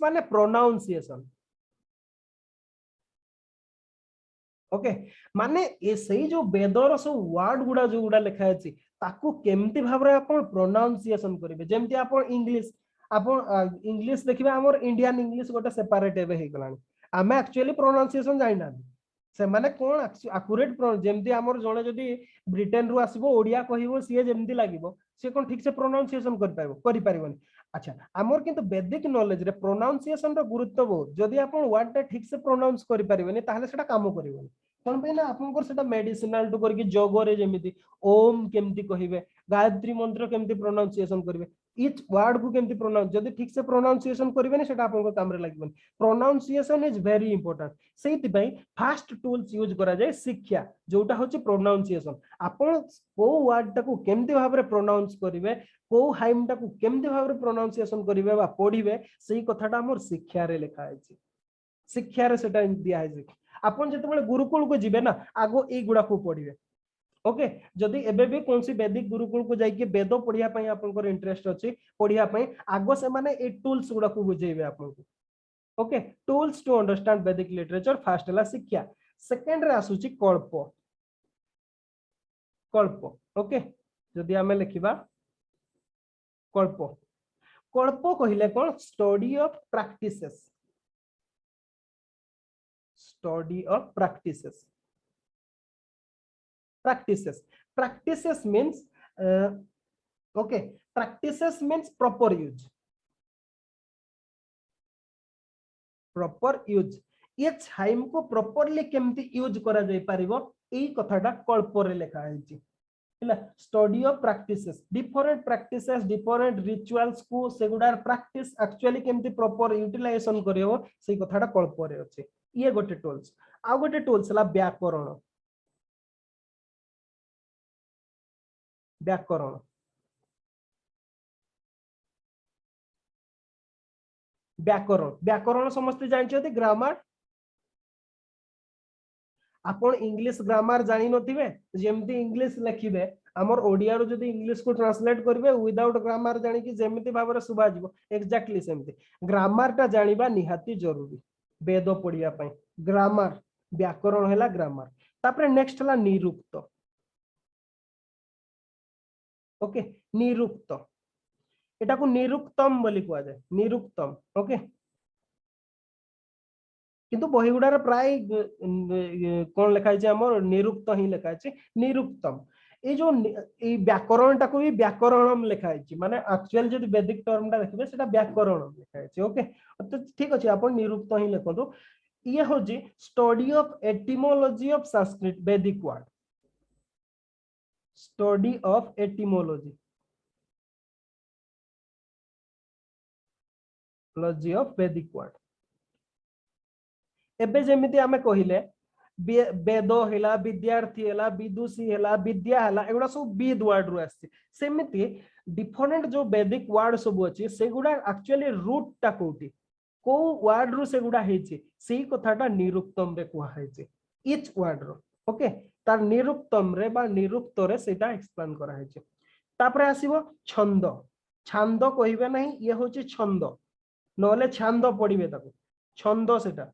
माने प्रोनाउंसिएशन ओके माने ए सही जो वेदर सब वर्ड गुडा जो गुडा लिखा अछि ताकू केमति भाबरे आपण प्रोनाउंसिएशन करिवे जेमति आपण इंग्लिश देखिबे हमर इंडियन इंग्लिश गोटे सेपरेट एबे हे गलानी हमें एक्चुअली प्रोनाउंसिएशन जाइना से माने कोन एक्यूरेट जेमति हमर जणे जदी ब्रिटेन रु आसीबो ओडिया कहिबो सिए जेमति लागिबो से कोन ठीक से प्रोनाउंसिएशन करि पारिबोनी। अच्छा हमर किंतु वैदिक नॉलेज रे प्रोनाउंसिएशन रो गुरुत्व बहुत, जदि आपण वर्ड टा ठीक से प्रोनाउंस करि पारिबोनी ताहले सेटा काम करिवोनी। कोन पे ना आपन सेटा मेडिसिनल टू करके जोग रे जेमिति ओम केमति कहिबे, गायत्री मंत्र केमति प्रोनाउंसिएशन करिवे, इच वर्ड को केमति प्रोनाउंस जदि ठीक से प्रोनाउंसिएशन करिवेनी सेटा आपन काम रे लागबोनी। प्रोनाउंसिएशन इज वेरी इंपोर्टेंट, सेति पई फास्ट टूल्स यूज करा जाय शिक्षा जोटा होची प्रोनाउंसिएशन। आपण को वर्ड टाको केमति भाबरे प्रोनाउंस करिवे, को हाइम टाको केमति भाबरे प्रोनाउंसिएशन करिवे बा पढिवे, सेही कथाटा हमर शिक्षा रे लिखा आइछि। शिक्षा रे सेटा दिया है। आपण जेतेबेले गुरुकुल को जिबे ना आगो ए गुडा को पढिवे। ओके जदि एबे भी कोनसी वैदिक गुरुकुल को जाइके वेद पढिया पई आपनकर इंटरेस्ट अछि पढिया पई आगो से माने ए टूल्स गुडा को बुझेइबे आपनको। ओके टूल्स टू अंडरस्टैंड वैदिक लिटरेचर फर्स्ट हला शिक्षा, सेकंड रे आसुची कल्प। कल्प ओके जदि हमें लिखिबा कल्प, कल्प कहिले कोन study of practices, study of practices. Practices means okay, practices means proper use, proper use। each hymn को properly केमती यूज करा जाय पारिबो एई कथाटा कल्प रे लेखा हैछि। हला study of practices, different practices different rituals को सेगुडार प्रैक्टिस एक्चुअली केमती प्रॉपर यूटिलाइजेशन करियो सेई कथाटा कल्प रे अछि। ये गोटे टूल्स। आ गोटे टूल्स हला व्याकरण। व्याकरण व्याकरण व्याकरण समस्त जानछथि ग्रामर। आपण इंग्लिश ग्रामर जानि नथिबे जेमति इंग्लिश लिखिबे हमर ओडिया रो जदि इंग्लिश को ट्रांसलेट करबे विदाउट ग्रामर जानि कि जेमति भाबरे सुबा जिवो एक्जेक्टली सेमति ग्रामर ता जानिबा निहाती जरूरी वेद पढिया पई। ग्रामर व्याकरण हैला ग्रामर। तापरे नेक्स्ट हला निरुक्त। ओके निरुक्त एटा को निरुक्तम बोली कुआ जाय, निरुक्तम। ओके किंतु बही गुडार प्राय कोन लिखा छै हमर निरुक्त ही लिखा छै निरुक्तम। ए जो ए व्याकरण टाको भी व्याकरणम लिखा छै माने एक्चुअल जदि वैदिक टर्म टा देखबे सेटा व्याकरणम लिखा छै। ओके तो ठीक अछि आपण निरुक्त ही लिखतो। ये हो जी study of etymology of Sanskrit Vedic word, study of etymology लॉजी ऑफ वैदिक वर्ड। एबे जेमिति आमे कहिले वेद हेला विद्यार्थी हेला विदुषी हेला विद्या हेला एगुडा सब विद वर्ड रु आसी। सेमिति डिफरेंट जो वैदिक वर्ड सब अछि सेगुडा एक्चुअली रूट टा कोठी को वर्ड रु सेगुडा हेछि सेही कथाटा निरुक्तम रे कुहा हेछि इच वर्ड रो। ओके तार निरुक्तम रे बा निरुक्त रे सेटा एक्सप्लेन करा हेछि। तापरे आसीबो छंद। छंद कहिबे नहीं ये होछि छंद नले छंद पढिबे ताको छंद सेटा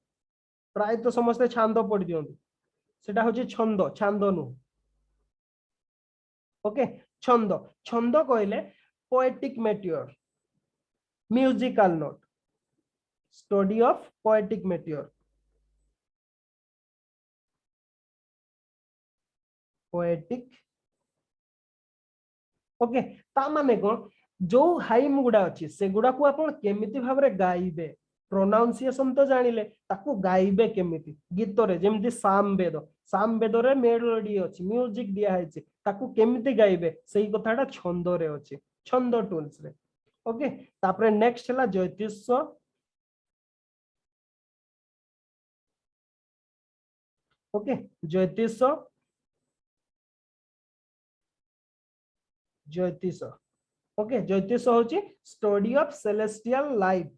प्राय तो समस्त छंद पढि दियंतु सेटा होछि छंद छंद नु। ओके छंद छंद कहले poetic matter musical note, study of poetic matter poetic. Okay ता माने कोन जो हाइम गुडा अछि से गुडा को आपण केमिति भाबरे गाइबे प्रोनाउंसिएशन तो जानिले ताको गाइबे केमिति गीत रे जेमति साम वेद रे मेलोडी अछि म्यूजिक दिया है ताको केमिति गाइबे सेही कथाटा छंद रे अछि छंद टूल्स रे। ओके तापरे नेक्स्ट हला ज्योतिष। ओके ज्योतिष ज्योतिष। ओके ज्योतिष होची study of celestial light,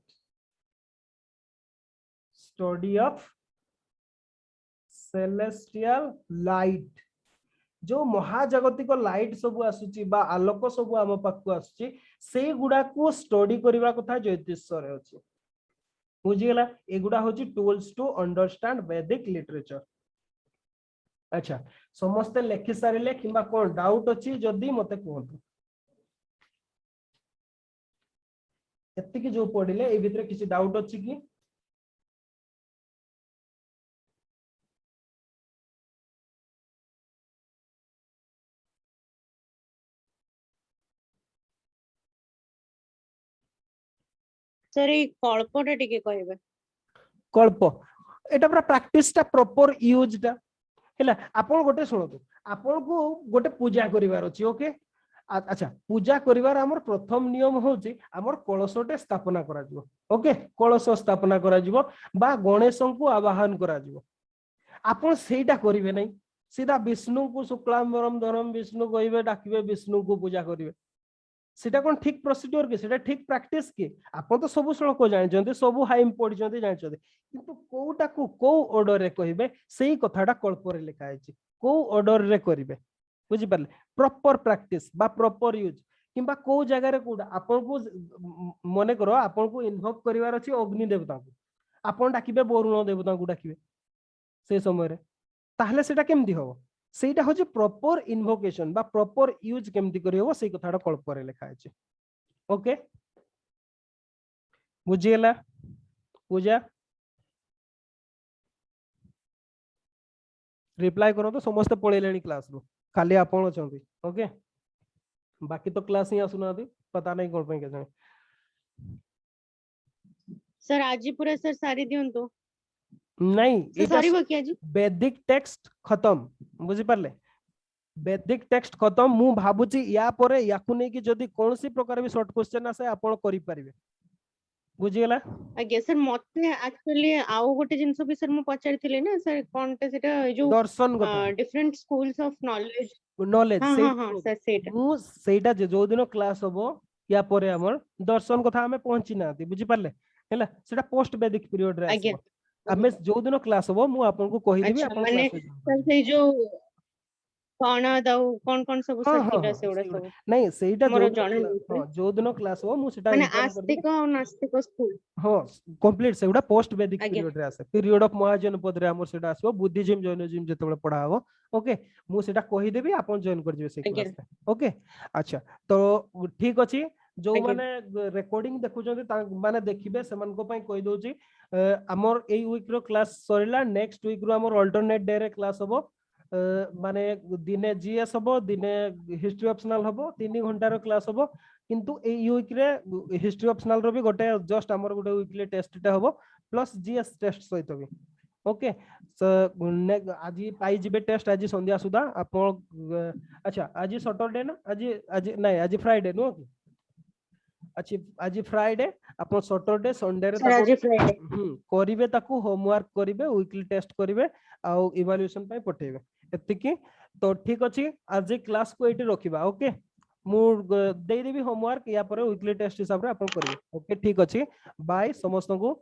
study of celestial light जो महाजागतिक लाइट सब आसुची बा आलोक सब आम पाखु आसुची से गुडा को स्टडी करबा कथा ज्योतिष रे अछि। बुझिगला एगुडा होची टूल्स टू अंडरस्टैंड वैदिक लिटरेचर। अच्छा समस्ते लेखि सारिले किबा कोन डाउट अछि जदी मते कहंतु एतिकी जो पढिले ए भितरे किछि डाउट अछि कि सर ये कल्पटा टिके कहबे कल्प एटा पूरा प्रैक्टिस टा प्रॉपर यूज टा हैला आपण गोटे सुनतु आपण को गोटे पूजा करिवार अछि ओके अच्छा पूजा करिवार हमर प्रथम नियम होछि हमर कलशटे स्थापना करा जिवो ओके कलश स्थापना करा जिवो बा गणेशन को आवाहन करा जिवो आपण सेटा करिवे नै सीधा विष्णु को शुक्लांबरम धरम विष्णु कहिबे डाकिबे विष्णु को पूजा करिवे सेटा कोन ठीक प्रोसीजर के सेटा ठीक प्रैक्टिस के आपण तो सब श्लोक जानचंते सब हाइम पढिचंते जानचंते किंतु कोउटा को को ऑर्डर रे कहिबे सेही कथाटा कल्प रे लिखा हैछि को ऑर्डर रे करिवे बुझि पारले प्रॉपर प्रैक्टिस बा प्रॉपर यूज किंबा को जगह रे कोडा आपण को मने करो आपण को इन्वोक करिवार अछि अग्नि देवता को आपण डाकिबे वरुण देवता को डाकिबे से समय रे ताहले सेटा केमदी हो सेटा होछि प्रॉपर इन्वोकेशन बा प्रॉपर यूज केमदी करि हो सेही कथाटा कल्प रे लिखा हैछि ओके बुझिएला पूजा रिप्लाई करो तो समस्त पळेलेनी क्लास रो खाली आपण अछंती ओके बाकी तो क्लास ही आसुना पता नहीं कोन पे के जाने सर आज ही पूरा सर सारी दियन तो नहीं सर सारी वो किया जी वैदिक टेक्स्ट खत्म बुझी पारले वैदिक टेक्स्ट खत्म मु भाबुची या परे याकु नै कि जदी कोनसी प्रकार भी शॉर्ट क्वेश्चन आसे आपण करि परिबे बुझिएला आगे सर मते एक्चुअली आउ गोटे जिंस भी सर मु पचारि थिले ना सर कोनटा सेटा जो दर्शन कथा different schools of knowledge knowledge हां हां हां सर सेटा मु सेटा जो दिन क्लास होबो या परे हमर दर्शन कथा हमें पहुंची नाती बुझी पारले हैला सेटा पोस्ट वैदिक पीरियड रे आगे आसीबो हमें जो दिन क्लास होबो मु आपन को कहि देबी अच्छा आपन माने क्लास सर से जो कोना दाउ कोन सब हाँ सर हाँ थिला हाँ सेउडा सब नहीं सेटा मोर जणे नहीं जो दिन क्लास हो मु सेटा माने इन्फॉर्म कर आस्तिक और नास्तिक स्कूल हाँ कंप्लीट सेगुडा पोस्ट वैदिक आज्ञा। पीरियड रे आसे पीरियड ऑफ महाजनपद रे हमर सेटा आसो बुद्धिज्म जैनिज्म जेतेबेले पढ़ा हो ओके मु सेटा कहि देबी आपन जॉइन कर जेबे से आज्ञा। क्लास में ओके अच्छा तो ठीक अछि जो आज्ञा। माने रिकॉर्डिंग देखुचंती माने देखिबे सेमान को पई कहि दोची हमर एई वीक रो क्लास सरिला नेक्स्ट वीक रो हमर अल्टरनेट डे रे क्लास होबो माने दिने जीएस होबो दिने हिस्ट्री ऑप्शनल होबो 3 घंटा रो क्लास होबो किंतु ए वीक रे हिस्ट्री ऑप्शनल रो भी गोटे जस्ट हमर गोटे वीकली टेस्ट टा होबो प्लस जीएस टेस्ट सहित भी ओके सो आज पाई जिबे टेस्ट आज संध्या सुधा आपण अच्छा आज सैटरडे ना आज नहीं आज फ्राइडे नो कि अच्छा आज फ्राइडे आपण सैटरडे संडे रे सर आज फ्राइडे करिवे ताकू होमवर्क करिवे वीकली टेस्ट करिवे आ इवैल्यूएशन पई पठेबे एतिकी तो ठीक अछि आज क्लास को एटी रखिबा ओके मु दे देबी होमवर्क या पर वीकली टेस्ट हिसाब रे आपण करिवे ओके ठीक अछि बाय समस्त को